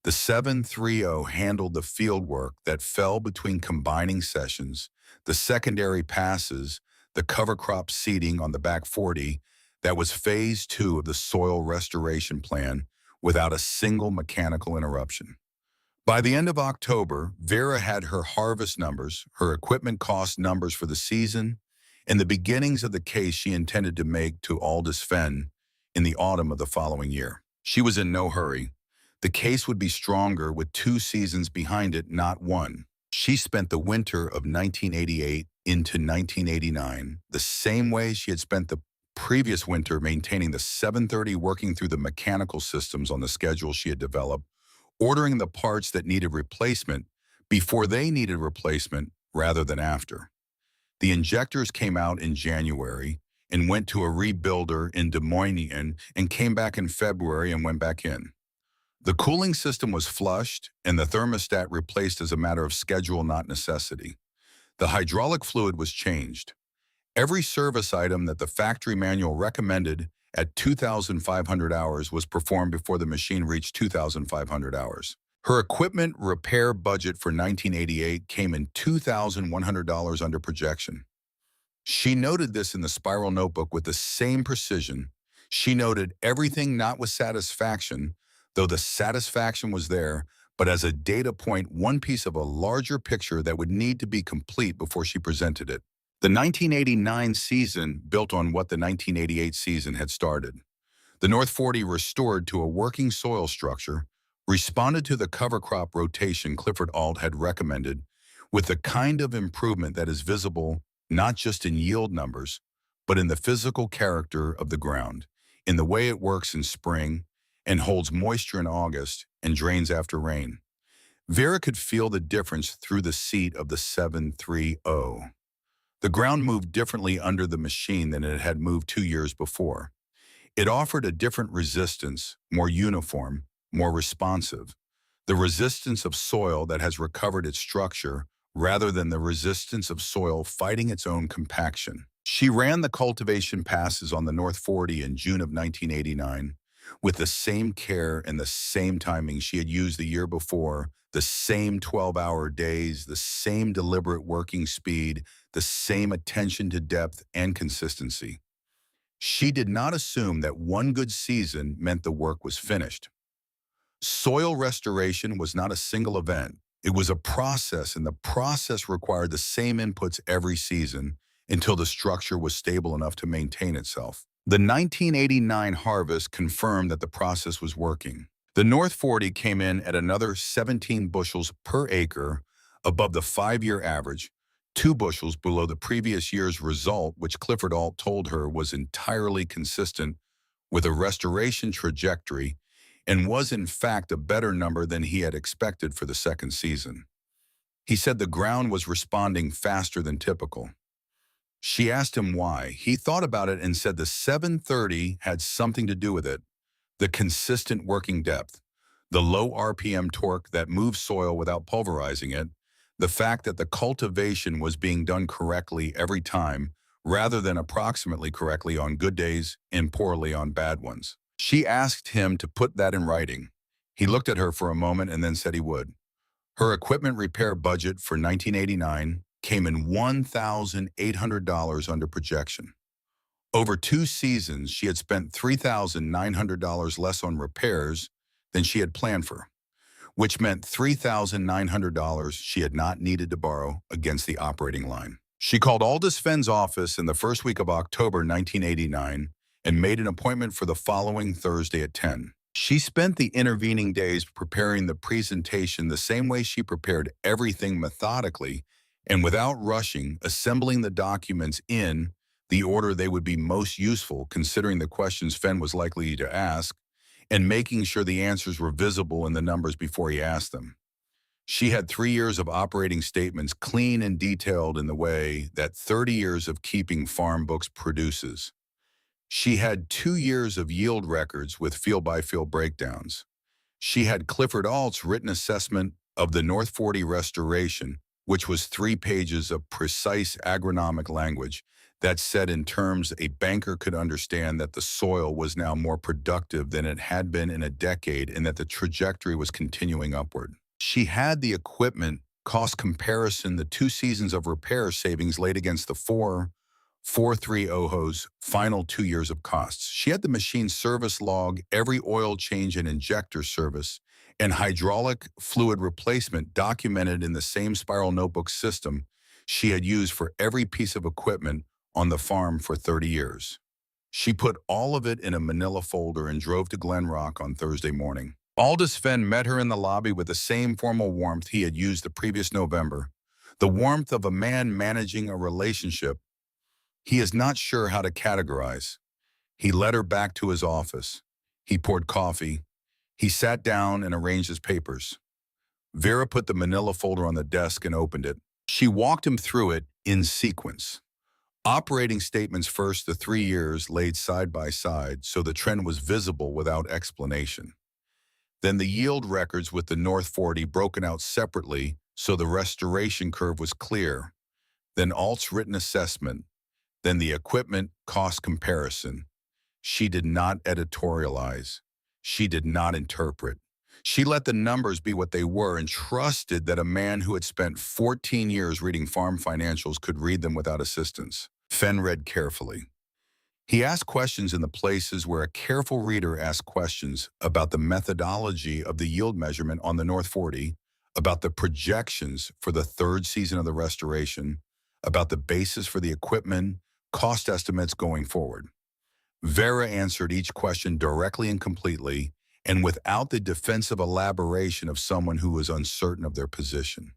The 730 handled the field work that fell between combining sessions, the secondary passes, the cover crop seeding on the back 40, that was phase 2 of the soil restoration plan without a single mechanical interruption. By the end of October, Vera had her harvest numbers, her equipment cost numbers for the season, and the beginnings of the case she intended to make to Aldous Fenn in the autumn of the following year. She was in no hurry. The case would be stronger with 2 seasons behind it, not one. She spent the winter of 1988 into 1989 the same way she had spent the previous winter maintaining the 730, working through the mechanical systems on the schedule she had developed, ordering the parts that needed replacement before they needed replacement rather than after. The injectors came out in January and went to a rebuilder in Des Moines and came back in February and went back in. The cooling system was flushed and the thermostat replaced as a matter of schedule, not necessity. The hydraulic fluid was changed. Every service item that the factory manual recommended at 2,500 hours was performed before the machine reached 2,500 hours. Her equipment repair budget for 1988 came in $2,100 under projection. She noted this in the spiral notebook with the same precision. She noted everything not with satisfaction, though the satisfaction was there, but as a data point, one piece of a larger picture that would need to be complete before she presented it. The 1989 season built on what the 1988 season had started. The North 40 restored to a working soil structure, responded to the cover crop rotation Clifford Alt had recommended, with the kind of improvement that is visible not just in yield numbers, but in the physical character of the ground, in the way it works in spring and holds moisture in August and drains after rain. Vera could feel the difference through the seat of the 730. The ground moved differently under the machine than it had moved 2 years before. It offered a different resistance, more uniform, more responsive. The resistance of soil that has recovered its structure rather than the resistance of soil fighting its own compaction. She ran the cultivation passes on the North 40 in June of 1989 with the same care and the same timing she had used the year before, the same 12-hour days, the same deliberate working speed, the same attention to depth and consistency. She did not assume that one good season meant the work was finished. Soil restoration was not a single event. It was a process, and the process required the same inputs every season until the structure was stable enough to maintain itself. The 1989 harvest confirmed that the process was working. The North 40 came in at another 17 bushels per acre above the 5-year average, 2 bushels below the previous year's result, which Clifford Alt told her was entirely consistent with a restoration trajectory and was in fact a better number than he had expected for the second season. He said the ground was responding faster than typical. She asked him why. He thought about it and said the 730 had something to do with it, the consistent working depth, the low RPM torque that moves soil without pulverizing it, the fact that the cultivation was being done correctly every time rather than approximately correctly on good days and poorly on bad ones. She asked him to put that in writing. He looked at her for a moment and then said he would. Her equipment repair budget for 1989 came in $1,800 under projection. Over 2 seasons, she had spent $3,900 less on repairs than she had planned for, which meant $3,900 she had not needed to borrow against the operating line. She called Aldous Fenn's office in the first week of October 1989 and made an appointment for the following Thursday at 10. She spent the intervening days preparing the presentation the same way she prepared everything methodically and without rushing, assembling the documents in the order they would be most useful considering the questions Fenn was likely to ask, and making sure the answers were visible in the numbers before he asked them. She had 3 years of operating statements clean and detailed in the way that 30 years of keeping farm books produces. She had 2 years of yield records with field-by-field breakdowns. She had Clifford Alt's written assessment of the North 40 restoration, which was 3 pages of precise agronomic language that said in terms a banker could understand that the soil was now more productive than it had been in a decade and that the trajectory was continuing upward. She had the equipment cost comparison, the 2 seasons of repair savings laid against the 4.30's final 2 years of costs. She had the machine service log, every oil change and injector service, and hydraulic fluid replacement documented in the same spiral notebook system she had used for every piece of equipment on the farm for 30 years. She put all of it in a manila folder and drove to Glen Rock on Thursday morning. Aldous Fenn met her in the lobby with the same formal warmth he had used the previous November, the warmth of a man managing a relationship he is not sure how to categorize. He led her back to his office. He poured coffee. He sat down and arranged his papers. Vera put the manila folder on the desk and opened it. She walked him through it in sequence. Operating statements first, the 3 years laid side by side so the trend was visible without explanation. Then the yield records with the North 40 broken out separately so the restoration curve was clear. Then Alt's written assessment. Then the equipment cost comparison. She did not editorialize. She did not interpret. She let the numbers be what they were and trusted that a man who had spent 14 years reading farm financials could read them without assistance. Fenn read carefully. He asked questions in the places where a careful reader asks questions about the methodology of the yield measurement on the North 40, about the projections for the third season of the restoration, about the basis for the equipment, cost estimates going forward. Vera answered each question directly and completely, and without the defensive elaboration of someone who was uncertain of their position.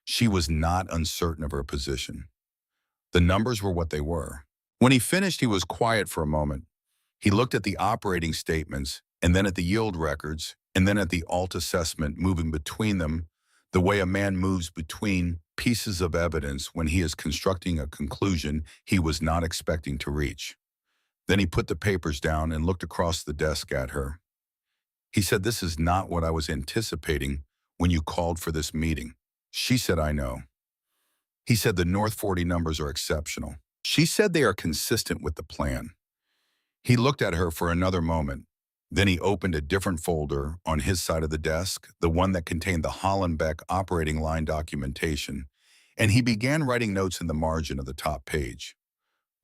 She was not uncertain of her position. The numbers were what they were. When he finished, he was quiet for a moment. He looked at the operating statements, and then at the yield records, and then at the alt assessment, moving between them, the way a man moves between pieces of evidence when he is constructing a conclusion he was not expecting to reach. Then he put the papers down and looked across the desk at her. He said, "This is not what I was anticipating when you called for this meeting." She said, "I know." He said, "The North 40 numbers are exceptional." She said, "They are consistent with the plan." He looked at her for another moment. Then he opened a different folder on his side of the desk, the one that contained the Hollenbeck operating line documentation, and he began writing notes in the margin of the top page.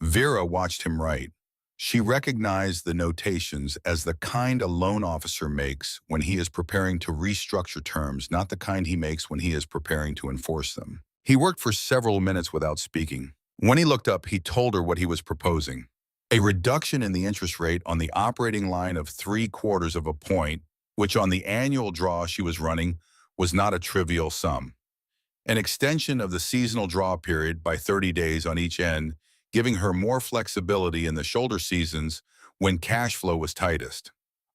Vera watched him write. She recognized the notations as the kind a loan officer makes when he is preparing to restructure terms, not the kind he makes when he is preparing to enforce them. He worked for several minutes without speaking. When he looked up, he told her what he was proposing. A reduction in the interest rate on the operating line of 3/4 of a point, which on the annual draw she was running was not a trivial sum. An extension of the seasonal draw period by 30 days on each end, giving her more flexibility in the shoulder seasons when cash flow was tightest.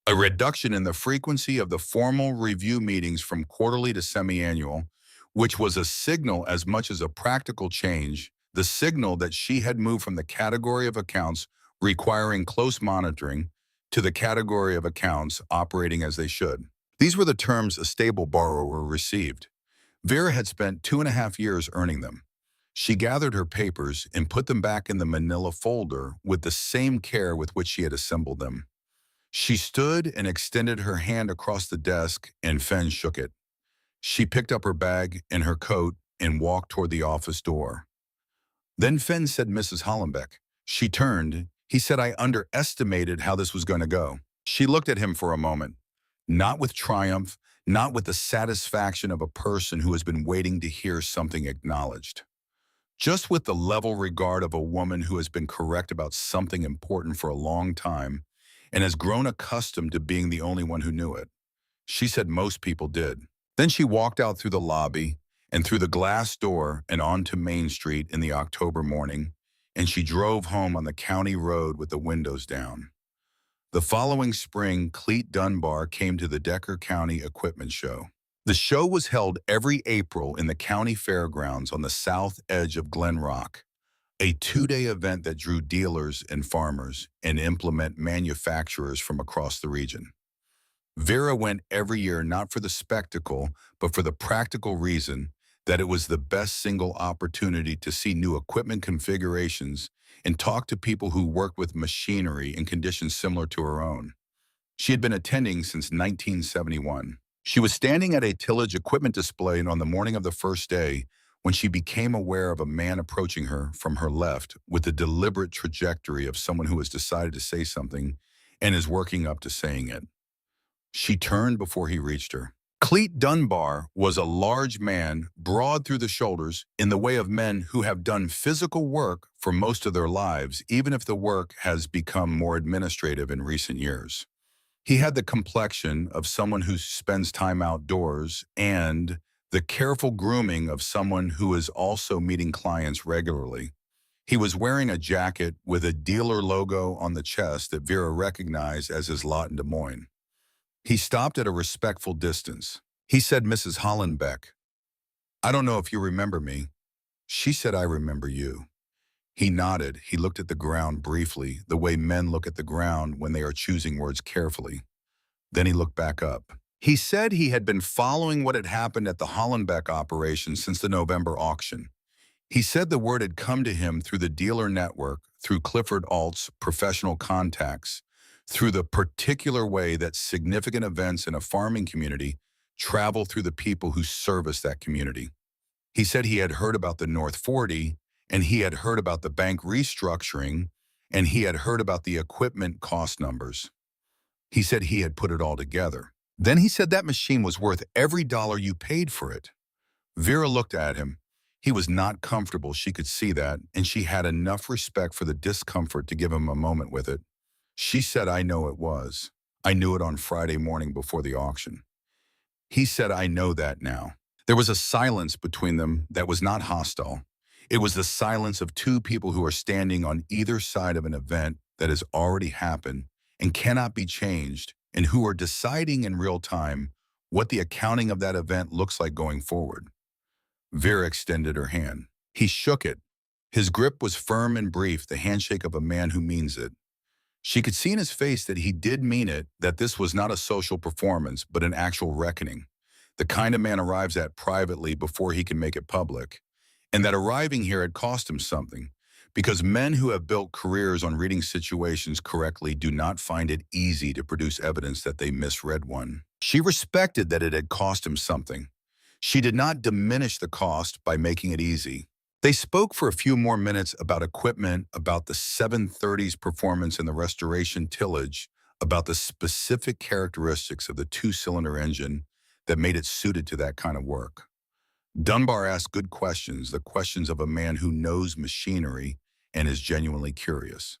A reduction in the frequency of the formal review meetings from quarterly to semi-annual, which was a signal as much as a practical change, the signal that she had moved from the category of accounts requiring close monitoring to the category of accounts operating as they should. These were the terms a stable borrower received. Vera had spent 2.5 years earning them. She gathered her papers and put them back in the manila folder with the same care with which she had assembled them. She stood and extended her hand across the desk, and Fenn shook it. She picked up her bag and her coat and walked toward the office door. Then Fenn said, "Mrs. Hollenbeck." She turned. He said, "I underestimated how this was going to go." She looked at him for a moment, not with triumph, not with the satisfaction of a person who has been waiting to hear something acknowledged. Just with the level regard of a woman who has been correct about something important for a long time and has grown accustomed to being the only one who knew it. She said most people did. Then she walked out through the lobby and through the glass door and onto Main Street in the October morning, and she drove home on the county road with the windows down. The following spring, Cleet Dunbar came to the Decker County Equipment Show. The show was held every April in the county fairgrounds on the south edge of Glen Rock, a 2-day event that drew dealers and farmers and implement manufacturers from across the region. Vera went every year not for the spectacle, but for the practical reason that it was the best single opportunity to see new equipment configurations and talk to people who worked with machinery in conditions similar to her own. She had been attending since 1971. She was standing at a tillage equipment display on the morning of the first day when she became aware of a man approaching her from her left with the deliberate trajectory of someone who has decided to say something and is working up to saying it. She turned before he reached her. Cleet Dunbar was a large man, broad through the shoulders, in the way of men who have done physical work for most of their lives, even if the work has become more administrative in recent years. He had the complexion of someone who spends time outdoors and the careful grooming of someone who is also meeting clients regularly. He was wearing a jacket with a dealer logo on the chest that Vera recognized as his lot in Des Moines. He stopped at a respectful distance. He said, "Mrs. Hollenbeck, I don't know if you remember me." She said, "I remember you." He nodded. He looked at the ground briefly, the way men look at the ground when they are choosing words carefully. Then he looked back up. He said he had been following what had happened at the Hollenbeck operation since the November auction. He said the word had come to him through the dealer network, through Clifford Alt's professional contacts, through the particular way that significant events in a farming community travel through the people who service that community. He said he had heard about the North 40, and he had heard about the bank restructuring, and he had heard about the equipment cost numbers. He said he had put it all together. Then he said that machine was worth every dollar you paid for it. Vera looked at him. He was not comfortable, she could see that, and she had enough respect for the discomfort to give him a moment with it. She said, I know it was. I knew it on Friday morning before the auction. He said, I know that now. There was a silence between them that was not hostile. It was the silence of two people who are standing on either side of an event that has already happened and cannot be changed, and who are deciding in real time what the accounting of that event looks like going forward. Vera extended her hand. He shook it. His grip was firm and brief, the handshake of a man who means it. She could see in his face that he did mean it, that this was not a social performance, but an actual reckoning. The kind of man arrives at privately before he can make it public. And that arriving here had cost him something, because men who have built careers on reading situations correctly do not find it easy to produce evidence that they misread one. She respected that it had cost him something. She did not diminish the cost by making it easy. They spoke for a few more minutes about equipment, about the 730's performance in the restoration tillage, about the specific characteristics of the two-cylinder engine that made it suited to that kind of work. Dunbar asked good questions, the questions of a man who knows machinery and is genuinely curious.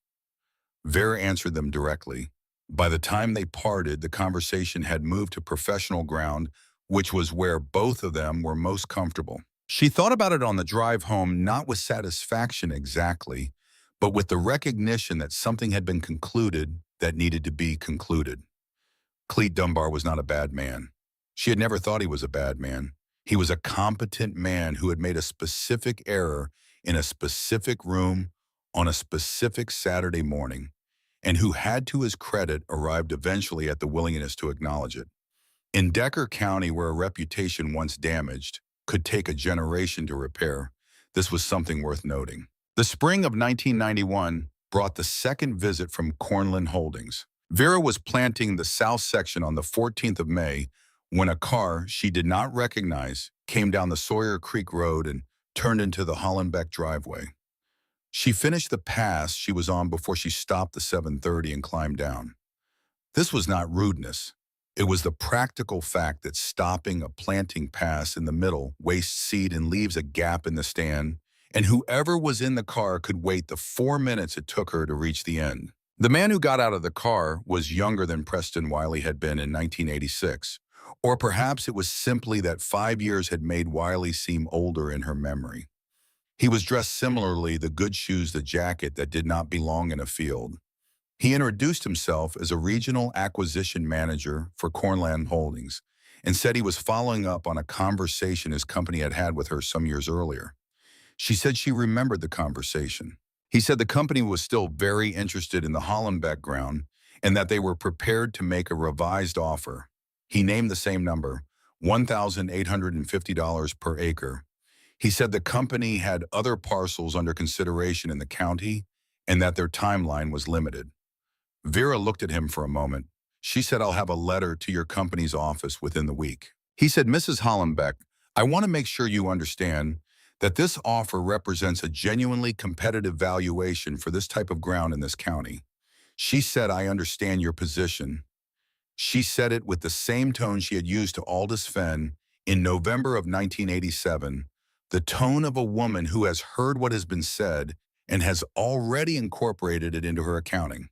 Vera answered them directly. By the time they parted, the conversation had moved to professional ground, which was where both of them were most comfortable. She thought about it on the drive home, not with satisfaction exactly, but with the recognition that something had been concluded that needed to be concluded. Clete Dunbar was not a bad man. She had never thought he was a bad man. He was a competent man who had made a specific error in a specific room on a specific Saturday morning, and who had, to his credit, arrived eventually at the willingness to acknowledge it. In Decker County, where a reputation once damaged could take a generation to repair, this was something worth noting. The spring of 1991 brought the second visit from Cornland Holdings. Vera was planting the south section on the 14th of May when a car she did not recognize came down the Sawyer Creek Road and turned into the Hollenbeck driveway. She finished the pass she was on before she stopped the 730 and climbed down. This was not rudeness. It was the practical fact that stopping a planting pass in the middle wastes seed and leaves a gap in the stand, and whoever was in the car could wait the 4 minutes it took her to reach the end. The man who got out of the car was younger than Preston Wiley had been in 1986, or perhaps it was simply that 5 years had made Wiley seem older in her memory. He was dressed similarly, the good shoes, the jacket that did not belong in a field. He introduced himself as a regional acquisition manager for Cornland Holdings and said he was following up on a conversation his company had had with her some years earlier. She said she remembered the conversation. He said the company was still very interested in the Hollenbeck ground and that they were prepared to make a revised offer. He named the same number, $1,850 per acre. He said the company had other parcels under consideration in the county and that their timeline was limited. Vera looked at him for a moment. She said, I'll have a letter to your company's office within the week. He said, Mrs. Hollenbeck, I want to make sure you understand that this offer represents a genuinely competitive valuation for this type of ground in this county. She said, I understand your position. She said it with the same tone she had used to Aldous Fenn in November of 1987, the tone of a woman who has heard what has been said and has already incorporated it into her accounting.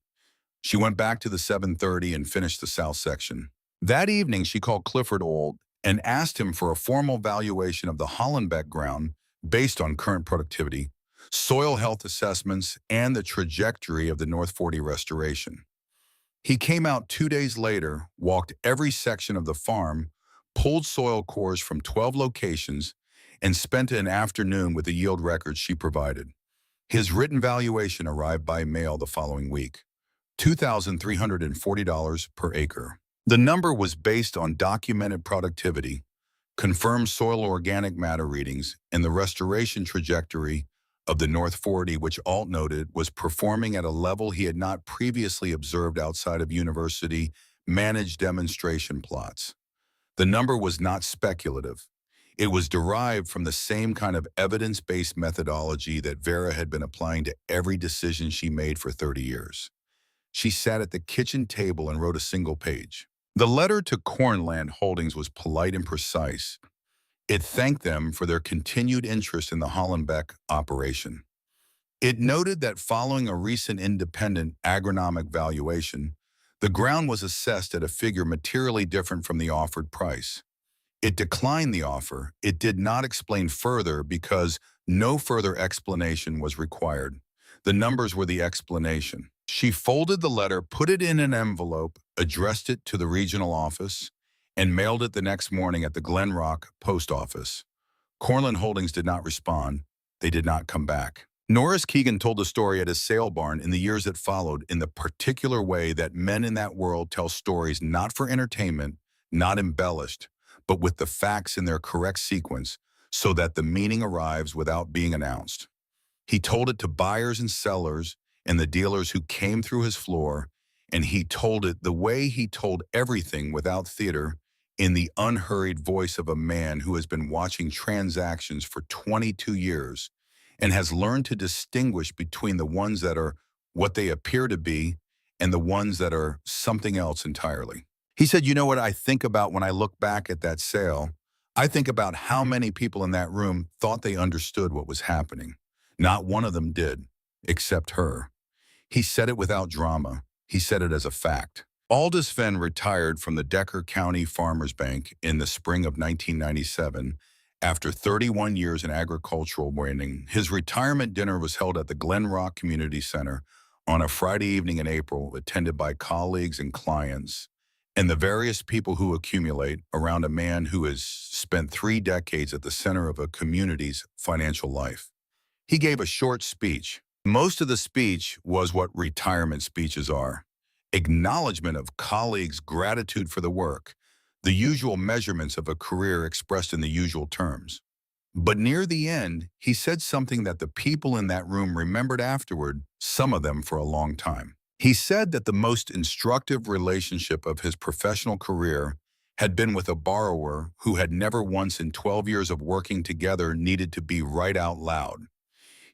She went back to the 730 and finished the south section. That evening, she called Clifford Old and asked him for a formal valuation of the Hollenbeck ground based on current productivity, soil health assessments, and the trajectory of the North 40 restoration. He came out 2 days later, walked every section of the farm, pulled soil cores from 12 locations, and spent an afternoon with the yield records she provided. His written valuation arrived by mail the following week. $2,340 per acre. The number was based on documented productivity, confirmed soil organic matter readings, and the restoration trajectory of the North 40, which Alt noted was performing at a level he had not previously observed outside of university-managed demonstration plots. The number was not speculative. It was derived from the same kind of evidence-based methodology that Vera had been applying to every decision she made for 30 years. She sat at the kitchen table and wrote a single page. The letter to Cornland Holdings was polite and precise. It thanked them for their continued interest in the Hollenbeck operation. It noted that following a recent independent agronomic valuation, the ground was assessed at a figure materially different from the offered price. It declined the offer. It did not explain further because no further explanation was required. The numbers were the explanation. She folded the letter, put it in an envelope, addressed it to the regional office, and mailed it the next morning at the Glen Rock post office. Cornland Holdings did not respond. They did not come back. Norris Keegan told the story at his sale barn in the years that followed in the particular way that men in that world tell stories not for entertainment, not embellished, but with the facts in their correct sequence so that the meaning arrives without being announced. He told it to buyers and sellers and the dealers who came through his floor, and he told it the way he told everything without theater, in the unhurried voice of a man who has been watching transactions for 22 years and has learned to distinguish between the ones that are what they appear to be and the ones that are something else entirely. He said, you know what I think about when I look back at that sale? I think about how many people in that room thought they understood what was happening. Not one of them did, except her. He said it without drama. He said it as a fact. Aldous Venn retired from the Decker County Farmers Bank in the spring of 1997 after 31 years in agricultural training. His retirement dinner was held at the Glen Rock Community Center on a Friday evening in April, attended by colleagues and clients, and the various people who accumulate around a man who has spent 3 decades at the center of a community's financial life. He gave a short speech. Most of the speech was what retirement speeches are: acknowledgement of colleagues' gratitude for the work, the usual measurements of a career expressed in the usual terms. But near the end, he said something that the people in that room remembered afterward, some of them for a long time. He said that the most instructive relationship of his professional career had been with a borrower who had never once in 12 years of working together needed to be right out loud.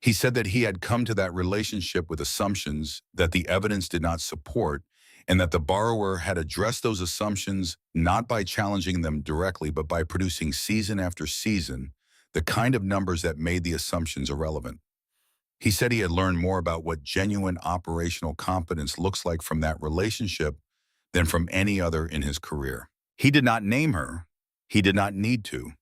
He said that he had come to that relationship with assumptions that the evidence did not support, and that the borrower had addressed those assumptions not by challenging them directly, but by producing season after season the kind of numbers that made the assumptions irrelevant. He said he had learned more about what genuine operational competence looks like from that relationship than from any other in his career. He did not name her. He did not need to.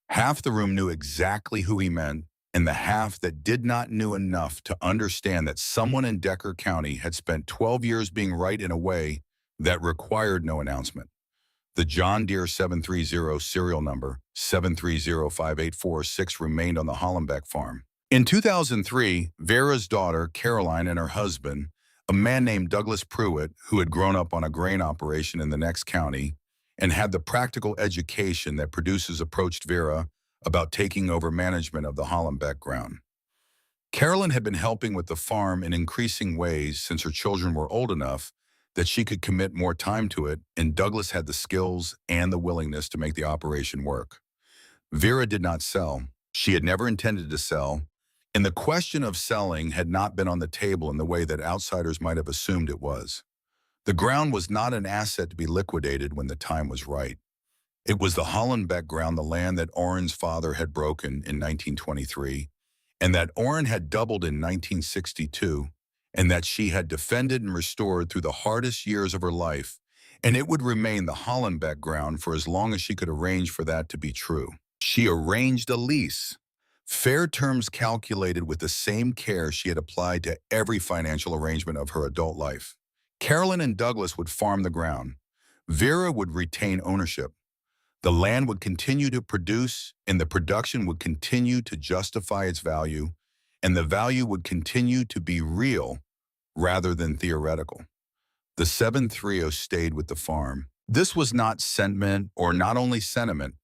Half the room knew exactly who he meant, and the half that did not knew enough to understand that someone in Decker County had spent 12 years being right in a way that required no announcement. The John Deere 730 serial number 7305846 remained on the Hollenbeck farm. In 2003, Vera's daughter, Caroline, and her husband, a man named Douglas Pruitt, who had grown up on a grain operation in the next county and had the practical education that produces, approached Vera about taking over management of the Hollenbeck ground. Carolyn had been helping with the farm in increasing ways since her children were old enough that she could commit more time to it, and Douglas had the skills and the willingness to make the operation work. Vera did not sell. She had never intended to sell, and the question of selling had not been on the table in the way that outsiders might have assumed it was. The ground was not an asset to be liquidated when the time was right. It was the Hollenbeck ground, the land that Orrin's father had broken in 1923, and that Orrin had doubled in 1962, and that she had defended and restored through the hardest years of her life, and it would remain the Hollenbeck ground for as long as she could arrange for that to be true. She arranged a lease, fair terms calculated with the same care she had applied to every financial arrangement of her adult life. Carolyn and Douglas would farm the ground. Vera would retain ownership. The land would continue to produce, and the production would continue to justify its value, and the value would continue to be real rather than theoretical. The 730 stayed with the farm. This was not sentiment or not only sentiment.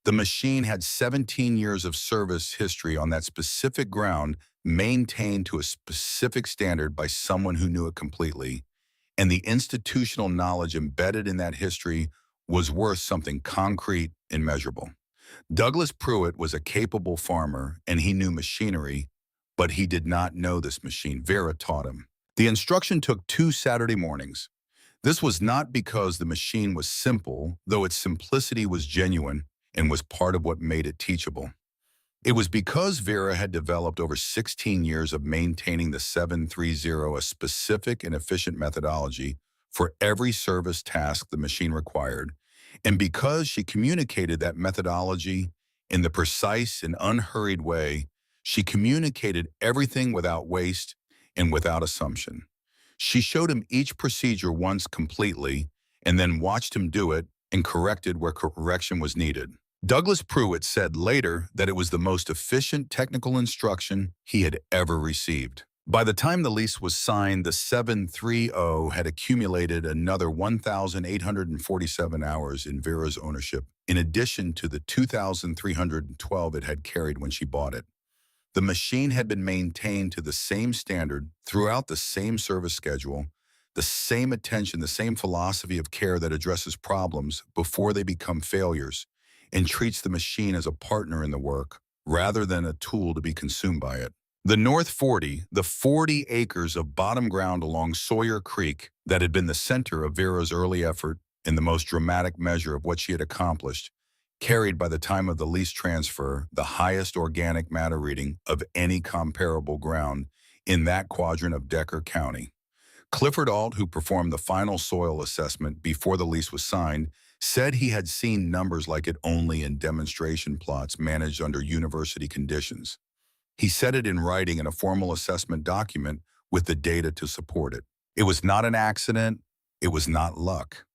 The machine had 17 years of service history on that specific ground, maintained to a specific standard by someone who knew it completely, and the institutional knowledge embedded in that history was worth something concrete and measurable. Douglas Pruitt was a capable farmer and he knew machinery, but he did not know this machine. Vera taught him. The instruction took 2 Saturday mornings. This was not because the machine was simple, though its simplicity was genuine and was part of what made it teachable. It was because Vera had developed over 16 years of maintaining the 730, a specific and efficient methodology for every service task the machine required, and because she communicated that methodology in the precise and unhurried way. She communicated everything without waste and without assumption. She showed him each procedure once completely and then watched him do it and corrected where correction was needed. Douglas Pruitt said later that it was the most efficient technical instruction he had ever received. By the time the lease was signed, the 730 had accumulated another 1,847 hours in Vera's ownership, in addition to the 2,312 it had carried when she bought it. The machine had been maintained to the same standard throughout the same service schedule, the same attention, the same philosophy of care that addresses problems before they become failures and treats the machine as a partner in the work rather than a tool to be consumed by it. The North 40, the 40 acres of bottom ground along Sawyer Creek that had been the center of Vera's early effort and the most dramatic measure of what she had accomplished, carried by the time of the lease transfer the highest organic matter reading of any comparable ground in that quadrant of Decker County. Clifford Alt, who performed the final soil assessment before the lease was signed, said he had seen numbers like it only in demonstration plots managed under university conditions. He said it in writing in a formal assessment document with the data to support it. It was not an accident. It was not luck.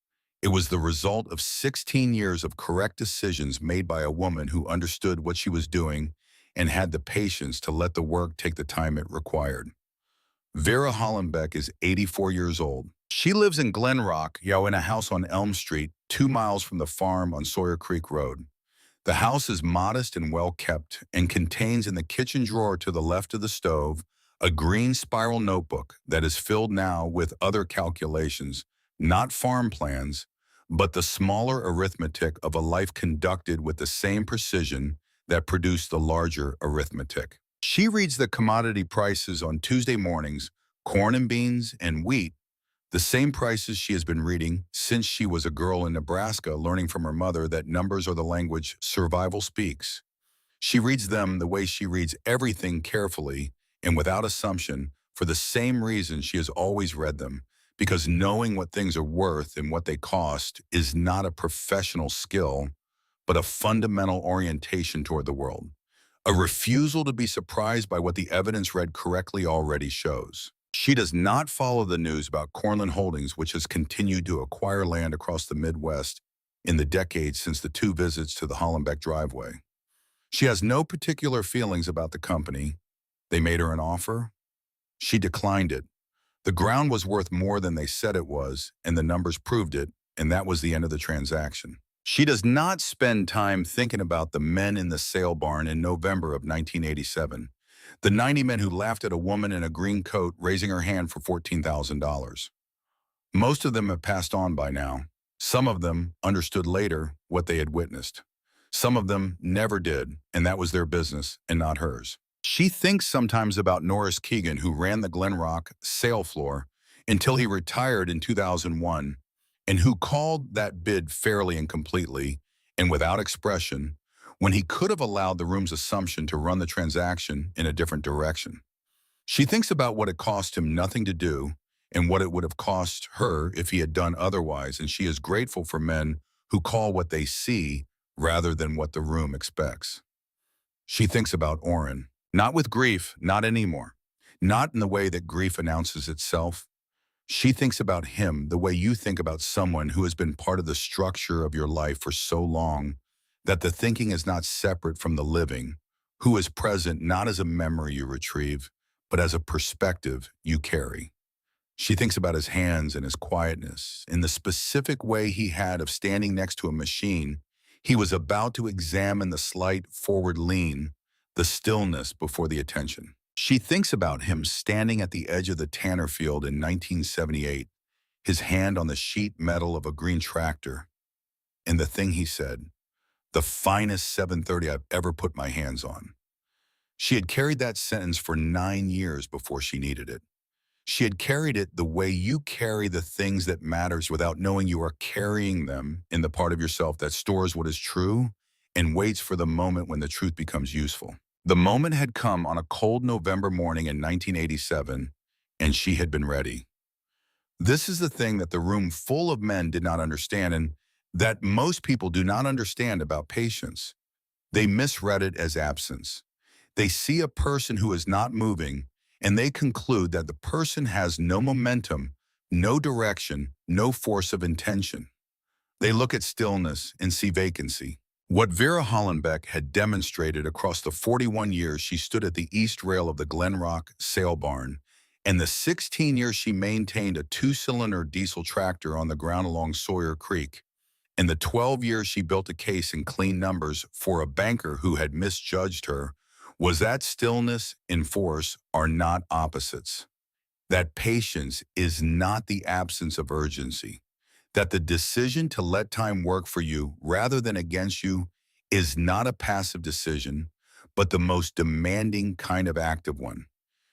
It was the result of 16 years of correct decisions made by a woman who understood what she was doing and had the patience to let the work take the time it required. Vera Hollenbeck is 84 years old. She lives in Glen Rock, in a house on Elm Street, 2 miles from the farm on Sawyer Creek Road. The house is modest and well kept and contains in the kitchen drawer to the left of the stove a green spiral notebook that is filled now with other calculations, not farm plans, but the smaller arithmetic of a life conducted with the same precision that produced the larger arithmetic. She reads the commodity prices on Tuesday mornings, corn and beans and wheat, the same prices she has been reading since she was a girl in Nebraska, learning from her mother that numbers are the language survival speaks. She reads them the way she reads everything, carefully and without assumption, for the same reason she has always read them, because knowing what things are worth and what they cost is not a professional skill, but a fundamental orientation toward the world, a refusal to be surprised by what the evidence read correctly already shows. She does not follow the news about Cornland Holdings, which has continued to acquire land across the Midwest in the decades since the 2 visits to the Hollenbeck driveway. She has no particular feelings about the company. They made her an offer. She declined it. The ground was worth more than they said it was, and the numbers proved it, and that was the end of the transaction. She does not spend time thinking about the men in the sale barn in November of 1987. The 90 men who laughed at a woman in a green coat raising her hand for $14,000. Most of them have passed on by now. Some of them understood later what they had witnessed. Some of them never did, and that was their business and not hers. She thinks sometimes about Norris Keegan, who ran the Glen Rock sale floor until he retired in 2001, and who called that bid fairly and completely and without expression, when he could have allowed the room's assumption to run the transaction in a different direction. She thinks about what it cost him nothing to do and what it would have cost her if he had done otherwise, and she is grateful for men who call what they see rather than what the room expects. She thinks about Orrin, not with grief, not anymore, not in the way that grief announces itself. She thinks about him the way you think about someone who has been part of the structure of your life for so long that the thinking is not separate from the living, who is present not as a memory you retrieve, but as a perspective you carry. She thinks about his hands and his quietness, in the specific way he had of standing next to a machine. He was about to examine the slight forward lean, the stillness before the attention. She thinks about him standing at the edge of the Tanner field in 1978, his hand on the sheet metal of a green tractor, and the thing he said, the finest 730 I've ever put my hands on. She had carried that sentence for 9 years before she needed it. She had carried it the way you carry the things that matters without knowing you are carrying them in the part of yourself that stores what is true and waits for the moment when the truth becomes useful. The moment had come on a cold November morning in 1987, and she had been ready. This is the thing that the room full of men did not understand and that most people do not understand about patience. They misread it as absence. They see a person who is not moving, and they conclude that the person has no momentum, no direction, no force of intention. They look at stillness and see vacancy. What Vera Hollenbeck had demonstrated across the 41 years she stood at the east rail of the Glenrock sail barn, and the 16 years she maintained a two-cylinder diesel tractor on the ground along Sawyer Creek, and the 12 years she built a case in clean numbers for a banker who had misjudged her, was that stillness and force are not opposites. That patience is not the absence of urgency. That the decision to let time work for you rather than against you is not a passive decision, but the most demanding kind of active one,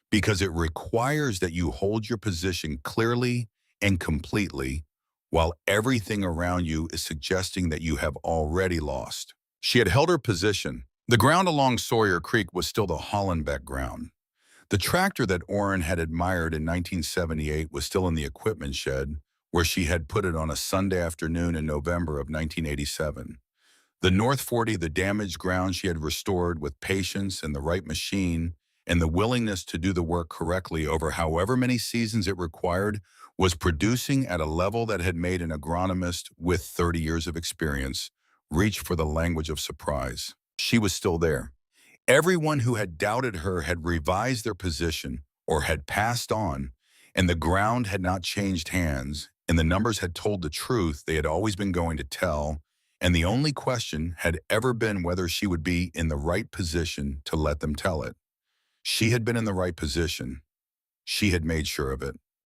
because it requires that you hold your position clearly and completely while everything around you is suggesting that you have already lost. She had held her position. The ground along Sawyer Creek was still the Hollenbeck ground. The tractor that Orrin had admired in 1978 was still in the equipment shed, where she had put it on a Sunday afternoon in November of 1987. The North 40, the damaged ground she had restored with patience and the right machine, and the willingness to do the work correctly over however many seasons it required, was producing at a level that had made an agronomist with 30 years of experience reach for the language of surprise. She was still there. Everyone who had doubted her had revised their position or had passed on, and the ground had not changed hands, and the numbers had told the truth they had always been going to tell, and the only question had ever been whether she would be in the right position to let them tell it. She had been in the right position. She had made sure of it.